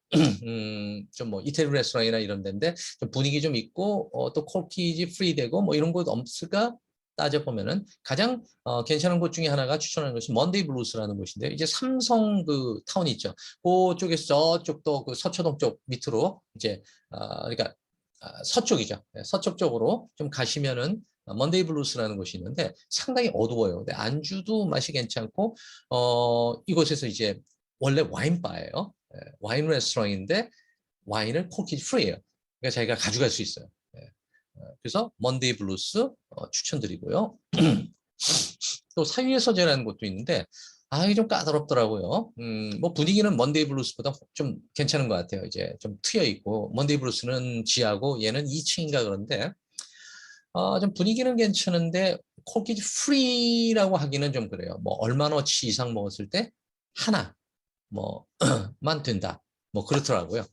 좀 뭐 이태리 레스토랑이나 이런 데인데 좀 분위기 좀 있고 또 콜키지 프리 되고 뭐 이런 곳 없을까 따져보면은 가장 괜찮은 곳 중에 하나가 추천하는 것이 먼데이 블루스라는 곳인데 이제 삼성 그 타운 있죠. 그쪽에서 저쪽도 그 서초동 쪽 밑으로 이제 그러니까 서쪽이죠. 네, 서쪽 쪽으로 좀 가시면은 먼데이 블루스라는 곳이 있는데 상당히 어두워요. 근데 안주도 맛이 괜찮고 이곳에서 이제 원래 와인바예요. 와인 레스토랑인데 와인을 콜키지 프리예요. 그러니까 자기가 가져갈 수 있어요. 그래서 먼데이 블루스 추천드리고요. 또 사유의 서재라는 곳도 있는데 이게 좀 까다롭더라고요. 뭐 분위기는 먼데이 블루스보다 좀 괜찮은 것 같아요. 이제 좀 트여 있고 먼데이 블루스는 지하고 얘는 2층인가 그런데 좀 분위기는 괜찮은데 콜키지 프리라고 하기는 좀 그래요. 뭐 얼마나치 이상 먹었을 때 하나 뭐만 된다. 뭐 그렇더라고요.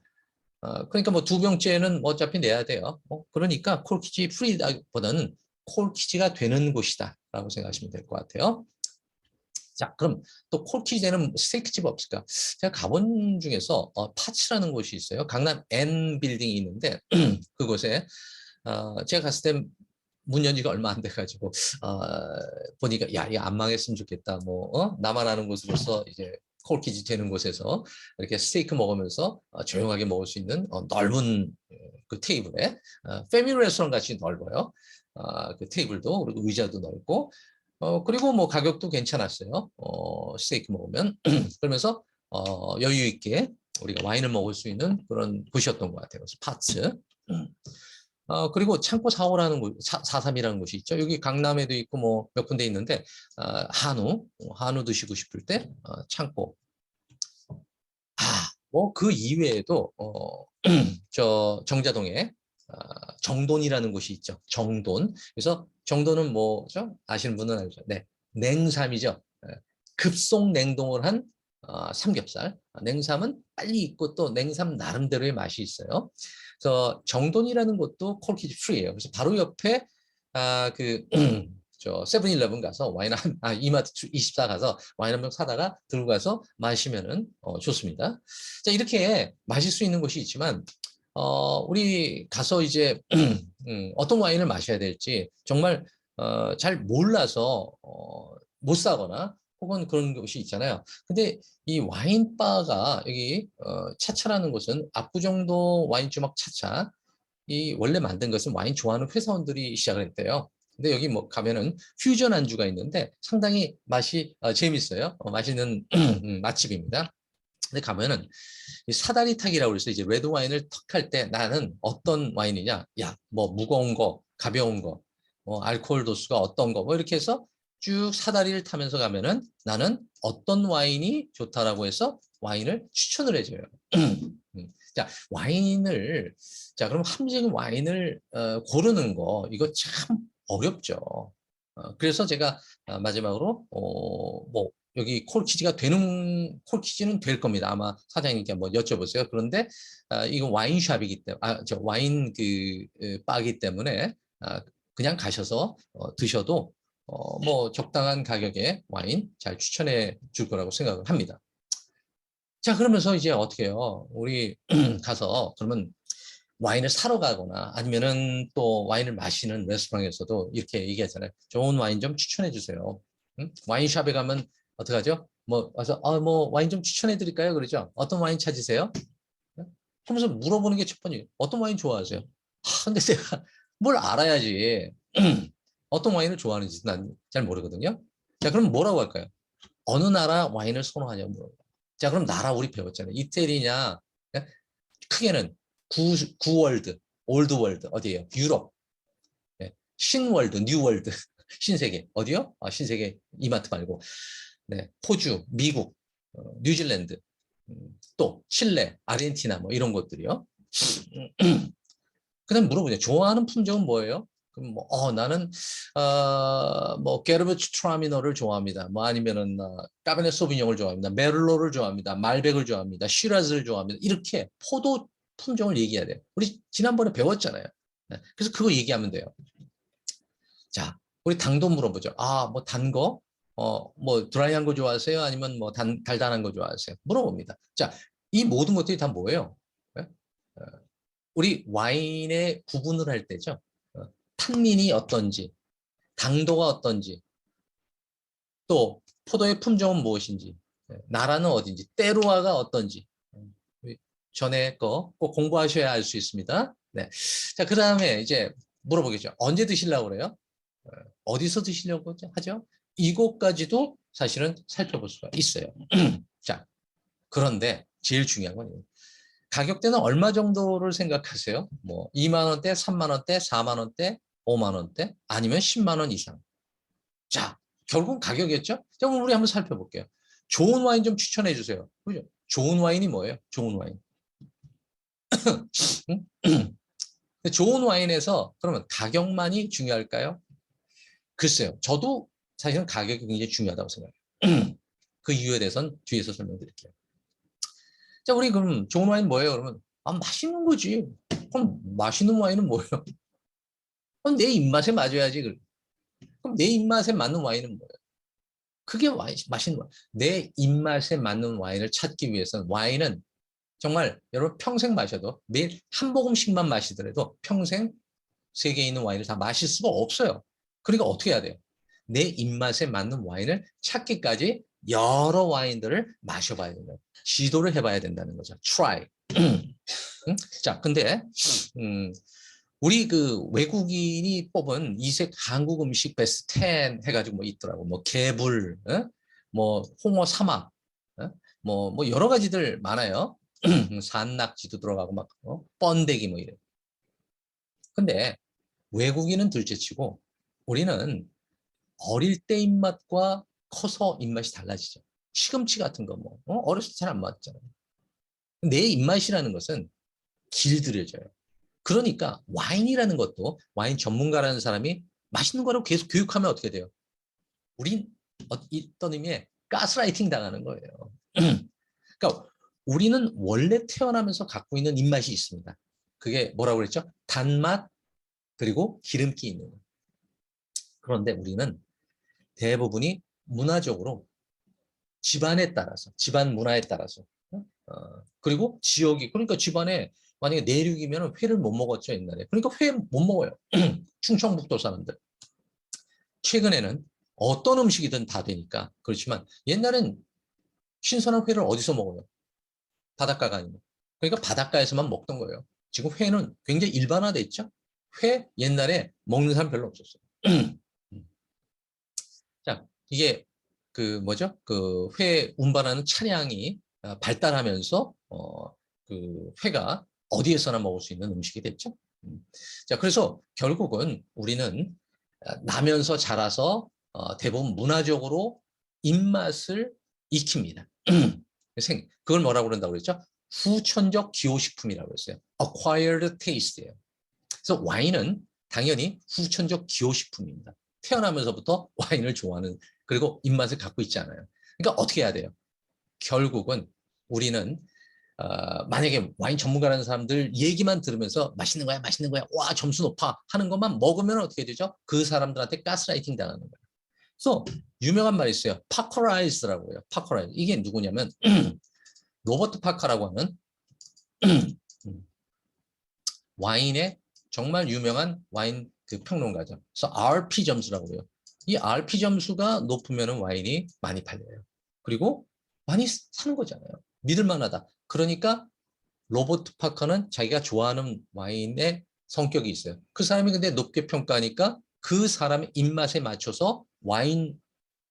그러니까 뭐 2병째는 뭐 어차피 내야 돼요. 그러니까 콜키지 프리보다는 콜키지가 되는 곳이다라고 생각하시면 될 것 같아요. 자, 그럼 또 콜키지에는 스테이크집 없을까? 제가 가본 중에서 파츠라는 곳이 있어요. 강남 N 빌딩이 있는데 그곳에 제가 갔을 때 문 연지가 얼마 안 돼가지고 보니까 야, 이거 안 망했으면 좋겠다. 나만 아는 곳으로서 이제 콜키지 되는 곳에서 이렇게 스테이크 먹으면서 조용하게 먹을 수 있는 넓은 그 테이블에 패밀리 레스토랑 같이 넓어요. 그 테이블도 그리고 의자도 넓고 그리고 뭐 가격도 괜찮았어요. 스테이크 먹으면 그러면서 여유 있게 우리가 와인을 먹을 수 있는 그런 곳이었던 것 같아요. 그래서 파츠. 그리고 창고 4호라는 곳, 43이라는 곳이 있죠. 여기 강남에도 있고 뭐 몇 군데 있는데 한우 드시고 싶을 때 창고. 뭐 그 이외에도 저 정자동에 정돈이라는 곳이 있죠. 정돈. 그래서 정돈은 뭐죠? 아시는 분은 알죠. 네, 냉삼이죠. 급속 냉동을 한 삼겹살. 냉삼은 빨리 익고 또 냉삼 나름대로의 맛이 있어요. 그래서 정돈이라는 곳도 콜키지 프리예요. 그래서 바로 옆에 그 저 세븐일레븐 가서 와인 이마트 24 가서 와인 한 병 사다가 들고 가서 마시면은 좋습니다. 자, 이렇게 마실 수 있는 곳이 있지만 우리 가서 이제 어떤 와인을 마셔야 될지 정말 잘 몰라서 못 사거나 혹은 그런 곳이 있잖아요. 근데 이 와인바가 여기 차차라는 곳은 압구정도 와인 주막 차차 이 원래 만든 것은 와인 좋아하는 회사원들이 시작을 했대요. 근데 여기 뭐 가면은 퓨전 안주가 있는데 상당히 맛이 재밌어요. 맛있는 맛집입니다. 근데 가면은 이 사다리 타기라고 해서 이제 레드 와인을 턱할 때 나는 어떤 와인이냐? 야, 뭐 무거운 거, 가벼운 거, 뭐 알코올 도수가 어떤 거, 뭐 이렇게 해서 쭉 사다리를 타면서 가면은 나는 어떤 와인이 좋다라고 해서 와인을 추천을 해줘요. 자, 와인을 자 그럼 함정 와인을 고르는 거 이거 참 어렵죠. 그래서 제가 마지막으로 뭐 여기 콜키지가 되는 콜키지는 될 겁니다. 아마 사장님께 한번 여쭤보세요. 그런데 이거 와인샵이기 때문에 저 와인 그 바기 때문에 그냥 가셔서 드셔도 뭐 적당한 가격에 와인 잘 추천해 줄 거라고 생각을 합니다. 자, 그러면서 이제 어떻게 해요? 우리 가서 그러면 와인을 사러 가거나 아니면은 또 와인을 마시는 레스토랑에서도 이렇게 얘기하잖아요. 좋은 와인 좀 추천해 주세요. 응? 와인샵에 가면 어떡하죠? 뭐 와서 뭐 와인 좀 추천해 드릴까요? 그러죠. 어떤 와인 찾으세요? 응? 하면서 물어보는 게 첫 번째. 어떤 와인 좋아하세요? 근데 제가 뭘 알아야지. 어떤 와인을 좋아하는지 난 잘 모르거든요. 자, 그럼 뭐라고 할까요? 어느 나라 와인을 선호하냐고 물어봐요. 자, 그럼 나라 우리 배웠잖아요. 이태리냐? 예? 크게는 구월드, 올드월드 어디예요? 유럽. 네. 신월드, 뉴월드, 신세계 어디요? 신세계 이마트 말고. 네. 호주, 미국, 뉴질랜드, 또 칠레, 아르헨티나 뭐 이런 것들이요. 그다음 물어보죠. 좋아하는 품종은 뭐예요? 그럼 뭐 나는 뭐 게르베츠 트라미너를 좋아합니다. 뭐 아니면은 까베네 소비뇽을 좋아합니다. 메를로를 좋아합니다. 말백을 좋아합니다. 시라즈를 좋아합니다. 이렇게 포도 품종을 얘기해야 돼요. 우리 지난번에 배웠잖아요. 네. 그래서 그거 얘기하면 돼요. 자, 우리 당도 물어보죠. 뭐 단 거, 뭐 드라이한 거 좋아하세요? 아니면 뭐 달달한 거 좋아하세요? 물어봅니다. 자, 이 모든 것들이 다 뭐예요? 네? 우리 와인의 구분을 할 때죠. 탄닌이 어떤지, 당도가 어떤지, 또 포도의 품종은 무엇인지, 나라는 어딘지, 때루아가 어떤지. 전에 거 꼭 공부하셔야 알 수 있습니다. 네. 자, 그 다음에 이제 물어보겠죠. 언제 드시려고 그래요? 어디서 드시려고 하죠? 이곳까지도 사실은 살펴볼 수가 있어요. 자, 그런데 제일 중요한 건 가격대는 얼마 정도를 생각하세요? 뭐 2만 원대, 3만 원대, 4만 원대, 5만 원대, 아니면 10만 원 이상. 자, 결국 가격이었죠? 자, 그럼 우리 한번 살펴볼게요. 좋은 와인 좀 추천해 주세요. 그죠? 좋은 와인이 뭐예요? 좋은 와인. 좋은 와인에서 그러면 가격만이 중요할까요? 글쎄요. 저도 사실은 가격이 굉장히 중요하다고 생각해요. 그 이유에 대해서는 뒤에서 설명드릴게요. 자, 우리 그럼 좋은 와인 뭐예요? 그러면 맛있는 거지. 그럼 맛있는 와인은 뭐예요? 그럼 내 입맛에 맞아야지. 그럼 내 입맛에 맞는 와인은 뭐예요? 그게 맛있는 와인. 내 입맛에 맞는 와인을 찾기 위해서는 와인은 정말 여러분 평생 마셔도 매일 한 모금씩만 마시더라도 평생 세계에 있는 와인을 다 마실 수가 없어요. 그러니까 어떻게 해야 돼요? 내 입맛에 맞는 와인을 찾기까지 여러 와인들을 마셔봐야 된다. 시도를 해봐야 된다는 거죠. try. 자, 근데 우리 그 외국인이 뽑은 이색 한국 음식 베스트 10 해가지고 뭐 있더라고. 뭐 개불, 어? 뭐 홍어 삼합, 어? 뭐 여러 가지들 많아요. 산낙지도 들어가고 막 번데기 뭐 이래. 근데 외국인은 둘째치고 우리는 어릴 때 입맛과 커서 입맛이 달라지죠. 시금치 같은 거 뭐 어렸을 때 잘 안 맞잖아요. 내 입맛이라는 것은 길들여져요. 그러니까 와인이라는 것도 와인 전문가라는 사람이 맛있는 거라고 계속 교육하면 어떻게 돼요? 우린 어떤 의미에 가스라이팅 당하는 거예요. 그러니까 우리는 원래 태어나면서 갖고 있는 입맛이 있습니다. 그게 뭐라고 그랬죠? 단맛 그리고 기름기 있는 거. 그런데 우리는 대부분이 문화적으로 집안에 따라서 집안 문화에 따라서 그리고 지역이 그러니까 집안에 만약에 내륙이면 회를 못 먹었죠 옛날에. 그러니까 회 못 먹어요. 충청북도 사람들. 최근에는 어떤 음식이든 다 되니까 그렇지만 옛날엔 신선한 회를 어디서 먹어요? 바닷가가 아니면. 그러니까 바닷가에서만 먹던 거예요. 지금 회는 굉장히 일반화돼 있죠. 회 옛날에 먹는 사람 별로 없었어요. 자, 이게 그 뭐죠? 그 회 운반하는 차량이 발달하면서 그 회가 어디에서나 먹을 수 있는 음식이 됐죠. 자, 그래서 결국은 우리는 나면서 자라서 대부분 문화적으로 입맛을 익힙니다. 그걸 뭐라고 그런다고 그랬죠? 후천적 기호식품이라고 했어요. acquired taste예요. 그래서 와인은 당연히 후천적 기호식품입니다. 태어나면서부터 와인을 좋아하는 그리고 입맛을 갖고 있지 않아요. 그러니까 어떻게 해야 돼요? 결국은 우리는 만약에 와인 전문가라는 사람들 얘기만 들으면서 맛있는 거야, 맛있는 거야, 와 점수 높아 하는 것만 먹으면 어떻게 되죠? 그 사람들한테 가스라이팅 당하는 거예요. 그래서 유명한 말이 있어요. 파커라이즈라고 해요. 파커라이즈. 이게 누구냐면 로버트 파커라고 하는 와인의 정말 유명한 와인 그 평론가죠. 그래서 RP 점수라고 해요. 이 RP 점수가 높으면 와인이 많이 팔려요. 그리고 많이 사는 거잖아요. 믿을만하다. 그러니까 로버트 파커는 자기가 좋아하는 와인의 성격이 있어요. 그 사람이 근데 높게 평가하니까 그 사람의 입맛에 맞춰서 와인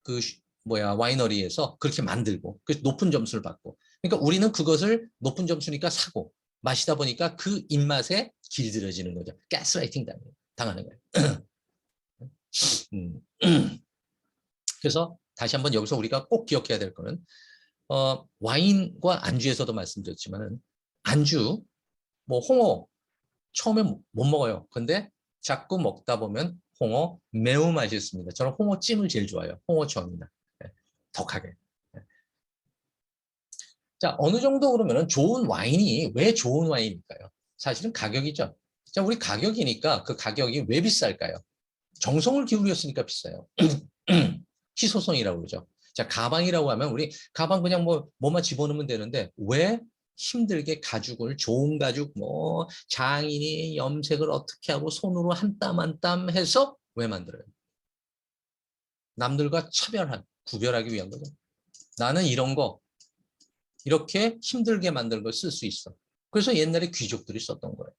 그 와이너리에서 그렇게 만들고 그 높은 점수를 받고 그러니까 우리는 그것을 높은 점수니까 사고 마시다 보니까 그 입맛에 길들여지는 거죠. 가스라이팅 당하는 거예요. 음. 그래서 다시 한번 여기서 우리가 꼭 기억해야 될 거는 와인과 안주에서도 말씀드렸지만은 안주 뭐 홍어 처음에 못 먹어요. 근데 자꾸 먹다 보면 홍어 매우 맛있습니다. 저는 홍어찜을 제일 좋아해요. 홍어전이나 덕하게. 자, 어느 정도 그러면은 좋은 와인이 왜 좋은 와인일까요? 사실은 가격이죠. 자, 우리 가격이니까 그 가격이 왜 비쌀까요? 정성을 기울였으니까 비싸요. 희소성이라고 그러죠. 자, 가방이라고 하면 우리 가방 그냥 뭐만 집어넣으면 되는데 왜 힘들게 가죽을 좋은 가죽 뭐 장인이 염색을 어떻게 하고 손으로 한 땀 한 땀 해서 왜 만들어요? 남들과 구별하기 위한 거죠. 나는 이런 거 이렇게 힘들게 만든 걸 쓸 수 있어. 그래서 옛날에 귀족들이 썼던 거예요.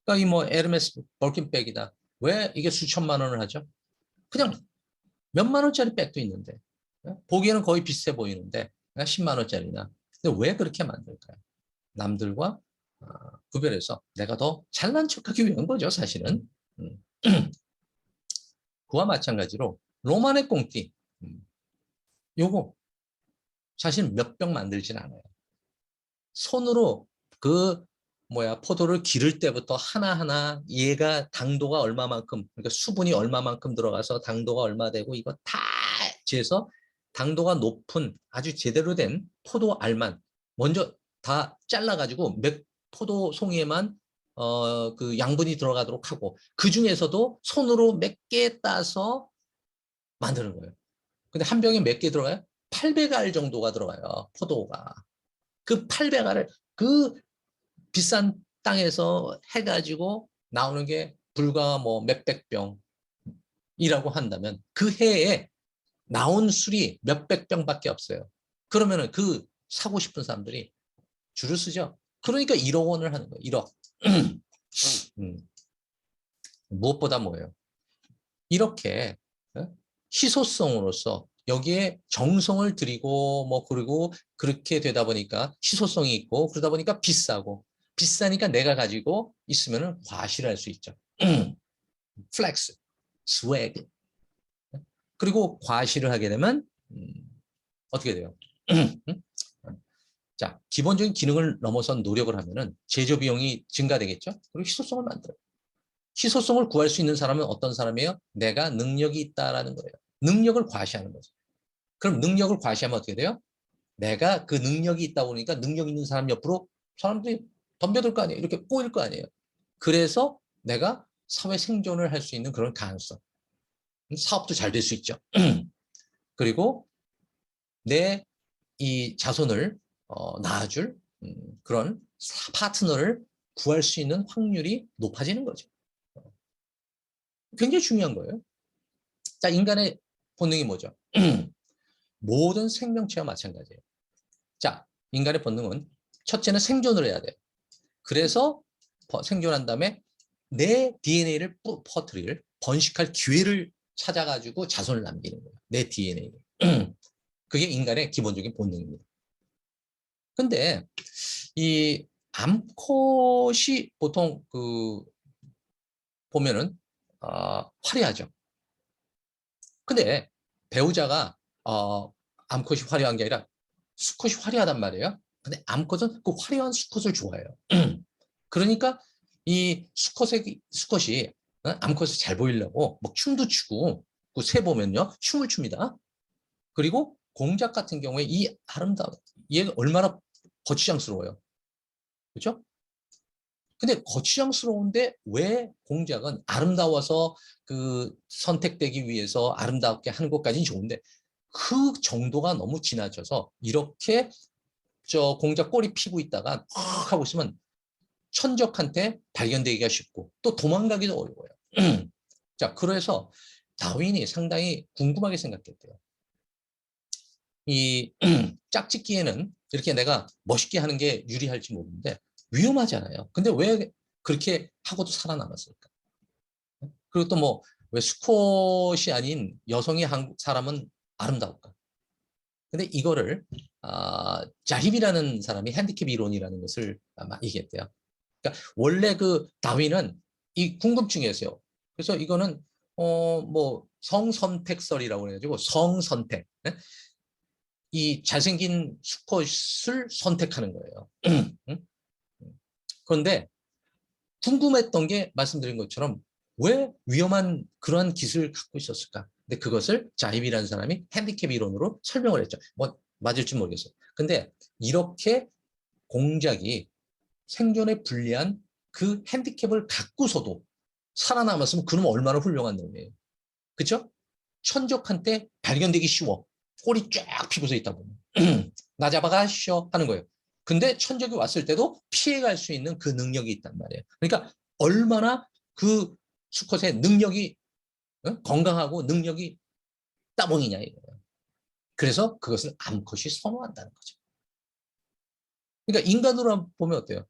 그러니까 이 뭐 에르메스 벌킨백이다. 왜 이게 수천만 원을 하죠? 그냥 몇만 원짜리 백도 있는데 보기에는 거의 비슷해 보이는데 10만 원짜리나. 근데 왜 그렇게 만들까요? 남들과 구별해서 내가 더 잘난 척하기 위한 거죠, 사실은. 그와 마찬가지로 로마네 꽁띠. 요거 사실 몇 병 만들진 않아요. 손으로 그 포도를 기를 때부터 하나하나 얘가 당도가 얼마만큼 그러니까 수분이 얼마만큼 들어가서 당도가 얼마 되고 이거 다 재서 당도가 높은 아주 제대로 된 포도 알만 먼저 다 잘라가지고 몇 포도 송이에만 그 양분이 들어가도록 하고 그 중에서도 손으로 몇 개 따서 만드는 거예요. 근데 한 병에 몇 개 들어가요? 800알 정도가 들어가요. 포도가. 그 800알을 그 비싼 땅에서 해가지고 나오는 게 불과 뭐 몇백 병이라고 한다면 그 해에 나온 술이 몇백 병밖에 없어요. 그러면은 그 사고 싶은 사람들이 줄을 서죠. 그러니까 1억 원을 하는 거예요. 1억. 무엇보다 뭐예요? 이렇게 희소성으로서 여기에 정성을 들이고 뭐 그리고 그렇게 되다 보니까 희소성이 있고 그러다 보니까 비싸고 비싸니까 내가 가지고 있으면은 과시를 할 수 있죠. 플렉스, 스웨그. 그리고 과시를 하게 되면 어떻게 돼요? 자, 기본적인 기능을 넘어선 노력을 하면은 제조 비용이 증가되겠죠? 그리고 희소성을 만들어요. 희소성을 구할 수 있는 사람은 어떤 사람이에요? 내가 능력이 있다라는 거예요. 능력을 과시하는 거죠. 그럼 능력을 과시하면 어떻게 돼요? 내가 그 능력이 있다 보니까 능력 있는 사람 옆으로 사람들이 덤벼들 거 아니에요. 이렇게 꼬일 거 아니에요. 그래서 내가 사회 생존을 할 수 있는 그런 가능성. 사업도 잘 될 수 있죠. 그리고 내 이 자손을 낳아줄 그런 파트너를 구할 수 있는 확률이 높아지는 거죠. 굉장히 중요한 거예요. 자, 인간의 본능이 뭐죠? 모든 생명체와 마찬가지예요. 자, 인간의 본능은 첫째는 생존을 해야 돼요. 그래서 생존한 다음에 내 DNA를 퍼뜨릴, 번식할 기회를 찾아가지고 자손을 남기는 거예요. 내 DNA를. 그게 인간의 기본적인 본능입니다. 근데 이 암컷이 보통 보면은 화려하죠. 근데 배우자가 암컷이 화려한 게 아니라 수컷이 화려하단 말이에요. 근데 암컷은 그 화려한 수컷을 좋아해요. 그러니까 이 수컷이 암컷을 잘 보이려고 막 춤도 추고 그 새 보면요 춤을 춥니다. 그리고 공작 같은 경우에 이 아름다운 얘가 얼마나 거추장스러워요. 그렇죠? 근데 거추장스러운데 왜 공작은 아름다워서 그 선택되기 위해서 아름답게 하는 것까지는 좋은데 그 정도가 너무 지나쳐서 이렇게 저 공작 꼬리 피고 있다가 팍 하고 있으면 천적한테 발견되기가 쉽고 또 도망가기도 어려워요. 자, 그래서 다윈이 상당히 궁금하게 생각했대요. 이 짝짓기에는 이렇게 내가 멋있게 하는 게 유리할지 모르는데 위험하잖아요. 근데 왜 그렇게 하고도 살아남았을까? 그리고 또 뭐 왜 수컷이 아닌 여성의 한국 사람은 아름다울까? 근데 이거를 자힙이라는 사람이 핸디캡 이론이라는 것을 아마 얘기했대요. 그러니까 원래 그 다윈은 이 궁금증이었어요. 그래서 이거는 뭐 성선택설이라고 해가지고 성선택. 네? 이 잘생긴 수컷을 선택하는 거예요. 그런데 궁금했던 게 말씀드린 것처럼 왜 위험한 그러한 기술을 갖고 있었을까? 근데 그것을 자입이라는 사람이 핸디캡 이론으로 설명을 했죠. 뭐 맞을지 모르겠어요. 근데 이렇게 공작이 생존에 불리한 그 핸디캡을 갖고서도 살아남았으면 그놈 얼마나 훌륭한 놈이에요. 그렇죠? 천적한테 발견되기 쉬워. 꼬리 쫙 피고서 있다 보면. 나 잡아가시오 하는 거예요. 근데 천적이 왔을 때도 피해갈 수 있는 그 능력이 있단 말이에요. 그러니까 얼마나 그 수컷의 능력이 건강하고 능력이 따봉이냐 이거예요. 그래서 그것을 암컷이 선호한다는 거죠. 그러니까 인간으로 보면 어때요?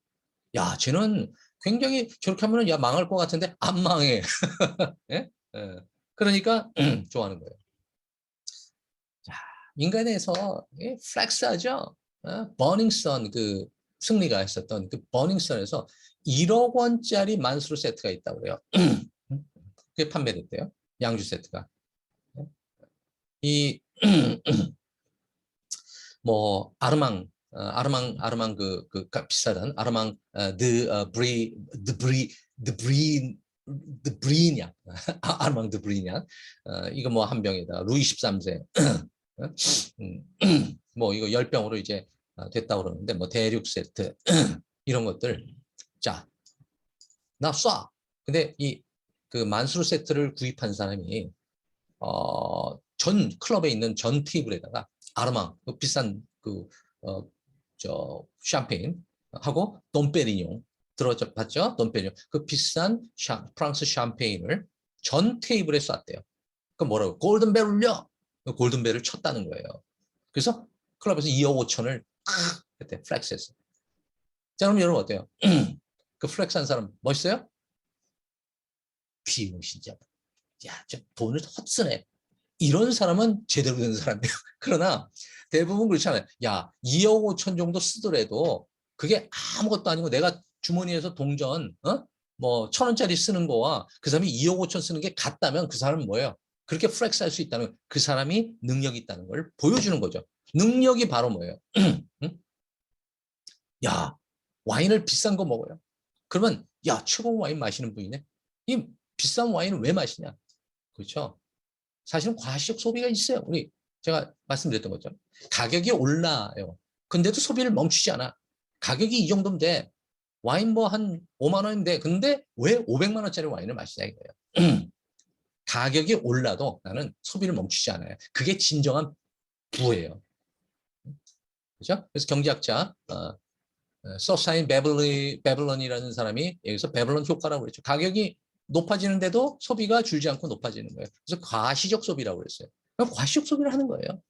야, 쟤는 굉장히 저렇게 하면 야 망할 것 같은데 안 망해. 예? 예. 그러니까 좋아하는 거예요. 자, 인간에서 플렉스하죠. 버닝썬 그 승리가 했었던 그 버닝썬에서 1억 원짜리 만수르 세트가 있다고 그래요. 그게 판매됐대요. 양주 세트가. 이 뭐 아르망 그 비싸던 아르망 드 브리냐 아르망 드 브리냐 이거 뭐 한 병에다 루이 13세 뭐 이거 10병으로 이제 됐다고 그러는데 뭐 대륙 세트 이런 것들 자, 나 쏴. 근데 이 그 만수르 세트를 구입한 사람이 전 클럽에 있는 전 테이블에다가 아르망 그 비싼 저 샴페인 하고 돈페리뇽 들어봤죠? 돈페리뇽 그 비싼 프랑스 샴페인을 전 테이블에 쐈대요. 그 뭐라고 골든벨 울려 그 골든벨을 쳤다는 거예요. 그래서 클럽에서 2억 5천을 그때 플렉스했어요. 자, 그럼 여러분 어때요? 그 플렉스한 사람 멋있어요? 비용신자. 야, 좀 돈을 헛쓰네. 이런 사람은 제대로 된 사람이에요. 그러나 대부분 그렇지 않아요. 야, 2억 5천 정도 쓰더라도 그게 아무것도 아니고 내가 주머니에서 동전, 뭐 1,000원짜리 쓰는 거와 그 사람이 2억 5천 쓰는 게 같다면 그 사람은 뭐예요? 그렇게 플렉스 할 수 있다면 그 사람이 능력이 있다는 걸 보여주는 거죠. 능력이 바로 뭐예요? 응? 야, 와인을 비싼 거 먹어요. 그러면 야, 최고 와인 마시는 분이네. 이 비싼 와인을 왜 마시냐? 그렇죠? 사실은 과시적 소비가 있어요. 제가 말씀드렸던 거죠. 가격이 올라요. 근데도 소비를 멈추지 않아. 가격이 이 정도면 돼. 와인 뭐 한 5만 원인데 근데 왜 500만 원짜리 와인을 마시냐 이거예요. 가격이 올라도 나는 소비를 멈추지 않아요. 그게 진정한 부예요. 그렇죠? 그래서 경제학자 서사인 베블런이라는 사람이 여기서 베블런 효과라고 그랬죠. 가격이 높아지는데도 소비가 줄지 않고 높아지는 거예요. 그래서 과시적 소비라고 그랬어요. 과시적 소비를 하는 거예요.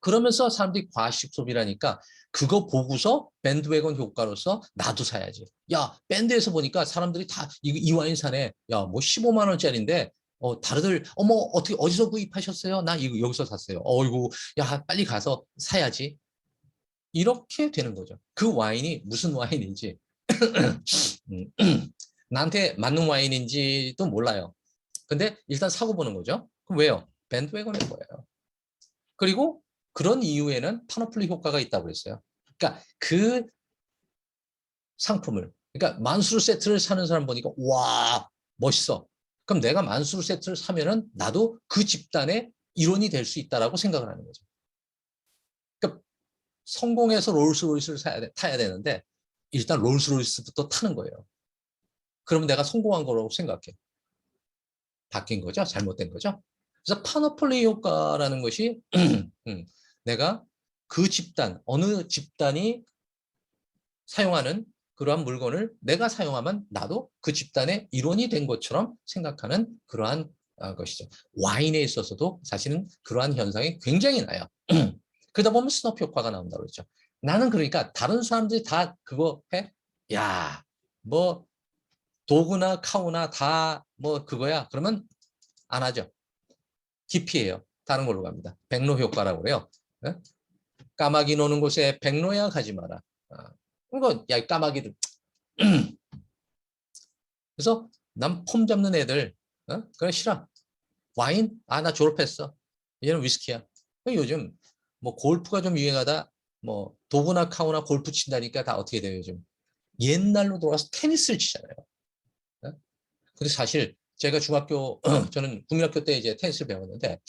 그러면서 사람들이 과시적 소비라니까 그거 보고서 밴드웨건 효과로서 나도 사야지. 야, 밴드에서 보니까 사람들이 다 이 와인 사네. 야, 뭐 15만 원짜리인데 다들 어머 어떻게 어디서 구입하셨어요? 나 이거 여기서 샀어요. 어이구, 야, 빨리 가서 사야지. 이렇게 되는 거죠. 그 와인이 무슨 와인인지 나한테 맞는 와인인지도 몰라요. 근데 일단 사고 보는 거죠. 그럼 왜요? 밴드웨건인 거예요. 그리고 그런 이유에는 파너플리 효과가 있다고 그랬어요. 그러니까 그 상품을, 그러니까 만수르 세트를 사는 사람 보니까 와, 멋있어. 그럼 내가 만수르 세트를 사면은 나도 그 집단의 일원이 될 수 있다라고 생각을 하는 거죠. 그러니까 성공해서 롤스로이스를 타야 되는데 일단 롤스로이스부터 타는 거예요. 그러면 내가 성공한 거라고 생각해. 바뀐 거죠? 잘못된 거죠? 그래서 파너플리 효과라는 것이 내가 그 집단, 어느 집단이 사용하는 그러한 물건을 내가 사용하면 나도 그 집단의 일원이 된 것처럼 생각하는 그러한 것이죠. 와인에 있어서도 사실은 그러한 현상이 굉장히 나요. 그러다 보면 스너프 효과가 나온다고 그러죠. 나는 그러니까 다른 사람들이 다 그거 해? 야, 뭐 도구나 카우나 다 뭐 그거야. 그러면 안 하죠. 기피해요. 다른 걸로 갑니다. 백로 효과라고 그래요. 네? 까마귀 노는 곳에 백로야 가지 마라. 이거 야 까마귀들. 그래서 난 폼 잡는 애들 그래 싫어. 와인? 아, 나 졸업했어. 얘는 위스키야. 요즘 뭐 골프가 좀 유행하다. 뭐 도구나 카우나 골프 친다니까 다 어떻게 돼요 요즘. 옛날로 돌아가서 테니스를 치잖아요. 근데 사실 제가 중학교 저는 국민학교 때 이제 테니스를 배웠는데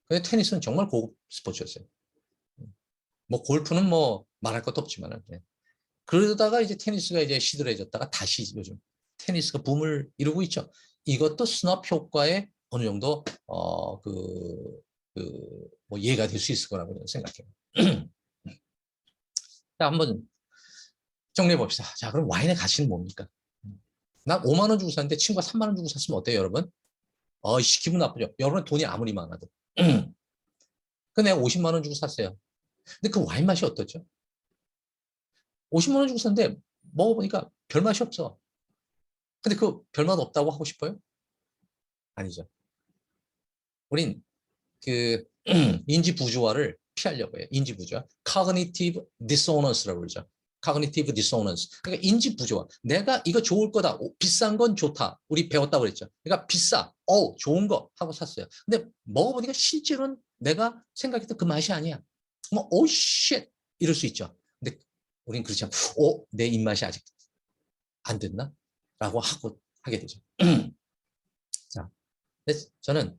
근데 테니스는 정말 고급 스포츠였어요. 뭐 골프는 뭐 말할 것도 없지만은 그러다가 이제 테니스가 이제 시들해졌다가 다시 요즘 테니스가 붐을 이루고 있죠. 이것도 스냅 효과에 어느 정도 뭐 이해가 될 수 있을 거라고 생각해요. 자, 한번 정리해 봅시다. 자, 그럼 와인의 가치는 뭡니까? 난 5만 원 주고 샀는데 친구가 3만 원 주고 샀으면 어때요, 여러분? 씨, 기분 나쁘죠? 여러분 돈이 아무리 많아도. 근데 내가 50만 원 주고 샀어요. 근데 그 와인 맛이 어떻죠? 50만 원 주고 샀는데 먹어보니까 별 맛이 없어. 근데 그 별맛 없다고 하고 싶어요? 아니죠. 우린 그 인지 부조화를 피하려고 해요. 인지 부조화. cognitive dissonance라고 그러죠. cognitive dissonance. 그러니까 인지 부조화. 내가 이거 좋을 거다. 비싼 건 좋다. 우리 배웠다고 그랬죠. 그러니까 비싸. 좋은 거 하고 샀어요. 근데 먹어보니까 실제로는 내가 생각했던 그 맛이 아니야. 뭐, 쉣! 이럴 수 있죠. 근데 우린 그렇지 않고, 내 입맛이 아직 안 됐나? 라고 하게 되죠. 자, 근데 저는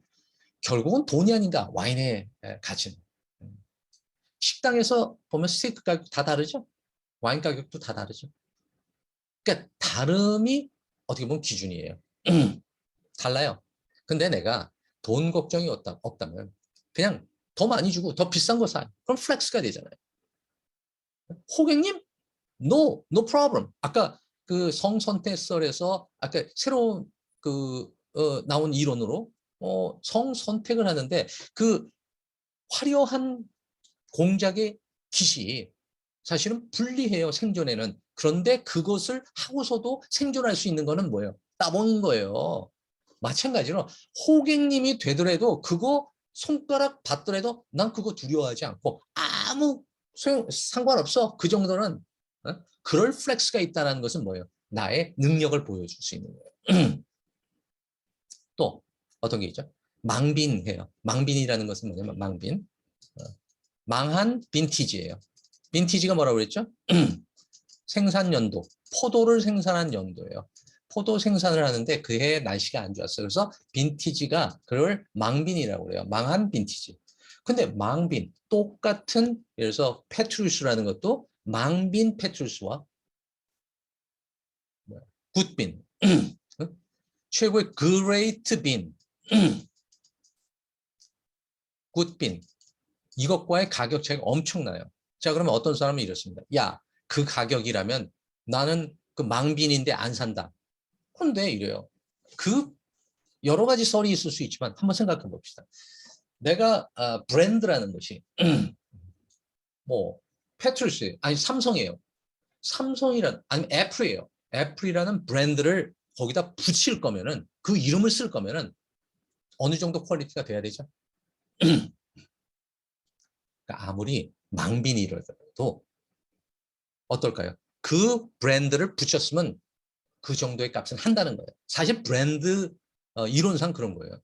결국은 돈이 아닌가, 와인의 가치는. 식당에서 보면 스테이크 가격 다 다르죠? 와인 가격도 다 다르죠? 그러니까 다름이 어떻게 보면 기준이에요. 달라요. 근데 내가 돈 걱정이 없다면 그냥 더 많이 주고 더 비싼 거 사. 그럼 플렉스가 되잖아요. 호객님? No problem. 아까 그 성선택설에서 아까 새로운 나온 이론으로 성선택을 하는데 그 화려한 공작의 깃이 사실은 불리해요. 생존에는 그런데 그것을 하고서도 생존할 수 있는 거는 뭐예요? 따먹는 거예요. 마찬가지로 호객님이 되더라도 그거 손가락 받더라도 난 그거 두려워하지 않고 아무 상관없어. 그 정도는 그럴 플렉스가 있다는 것은 뭐예요? 나의 능력을 보여줄 수 있는 거예요. 또 어떤 게 있죠? 망빈해요. 망빈이라는 것은 뭐냐면 망빈. 망한 빈티지예요. 빈티지가 뭐라고 그랬죠? 생산 연도. 포도를 생산한 연도예요. 포도 생산을 하는데 그해 날씨가 안 좋았어요. 그래서 빈티지가 그걸 망빈이라고 그래요. 망한 빈티지. 근데 망빈, 똑같은, 예를 들어서 페트루스라는 것도 망빈 페트루스와 굿빈, 최고의 그레이트 빈, 굿빈, 이것과의 가격 차이가 엄청나요. 자, 그러면 어떤 사람은 이렇습니다. 야, 그 가격이라면 나는 그 망빈인데 안 산다. 근데 이래요. 그 여러 가지 썰이 있을 수 있지만 한번 생각해 봅시다. 내가 브랜드라는 것이 뭐 페트루스 아니 삼성이에요. 삼성이란 아니면 애플이에요. 애플이라는 브랜드를 거기다 붙일 거면은 그 이름을 쓸 거면은 어느 정도 퀄리티가 돼야 되죠. 그러니까 아무리 망빈이라도 어떨까요? 그 브랜드를 붙였으면 그 정도의 값은 한다는 거예요. 사실 브랜드 이론상 그런 거예요.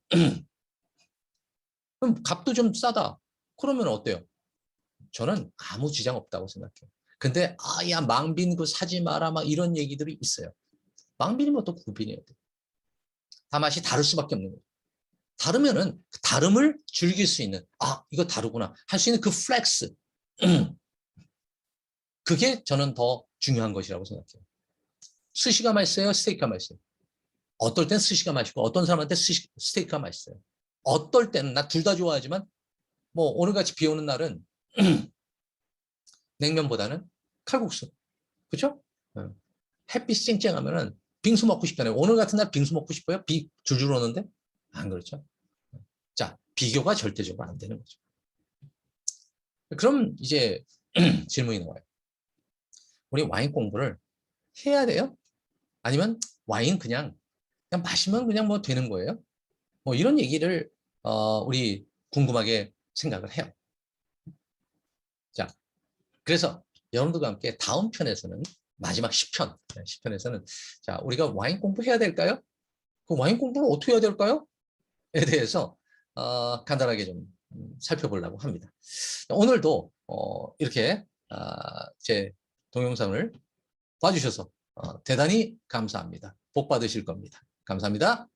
그럼 값도 좀 싸다. 그러면 어때요? 저는 아무 지장 없다고 생각해요. 근데 야 망빈 그 사지 마라 막 이런 얘기들이 있어요. 망빈이면 또 구빈이에요. 다 맛이 다를 수밖에 없는 거예요. 다르면은 그 다름을 즐길 수 있는 이거 다르구나 할 수 있는 그 플렉스 그게 저는 더 중요한 것이라고 생각해요. 스시가 맛있어요? 스테이크가 맛있어요? 어떨 땐 스시가 맛있고 어떤 사람한테 스테이크가 맛있어요. 어떨 때는 나 둘 다 좋아하지만 뭐 오늘같이 비 오는 날은 냉면보다는 칼국수. 그렇죠? 햇빛 쨍쨍하면은 빙수 먹고 싶잖아요. 오늘 같은 날 빙수 먹고 싶어요? 비 줄줄 오는데? 안 그렇죠? 자, 비교가 절대적으로 안 되는 거죠. 그럼 이제 질문이 나와요. 우리 와인 공부를 해야 돼요? 아니면 와인 그냥 마시면 그냥 뭐 되는 거예요? 뭐 이런 얘기를 우리 궁금하게 생각을 해요. 자, 그래서 여러분들과 함께 다음 편에서는 마지막 10편, 10편에서는 자, 우리가 와인 공부해야 될까요? 그 와인 공부를 어떻게 해야 될까요? 에 대해서 간단하게 좀 살펴보려고 합니다. 오늘도 이렇게 제 동영상을 봐주셔서 대단히 감사합니다. 복 받으실 겁니다. 감사합니다.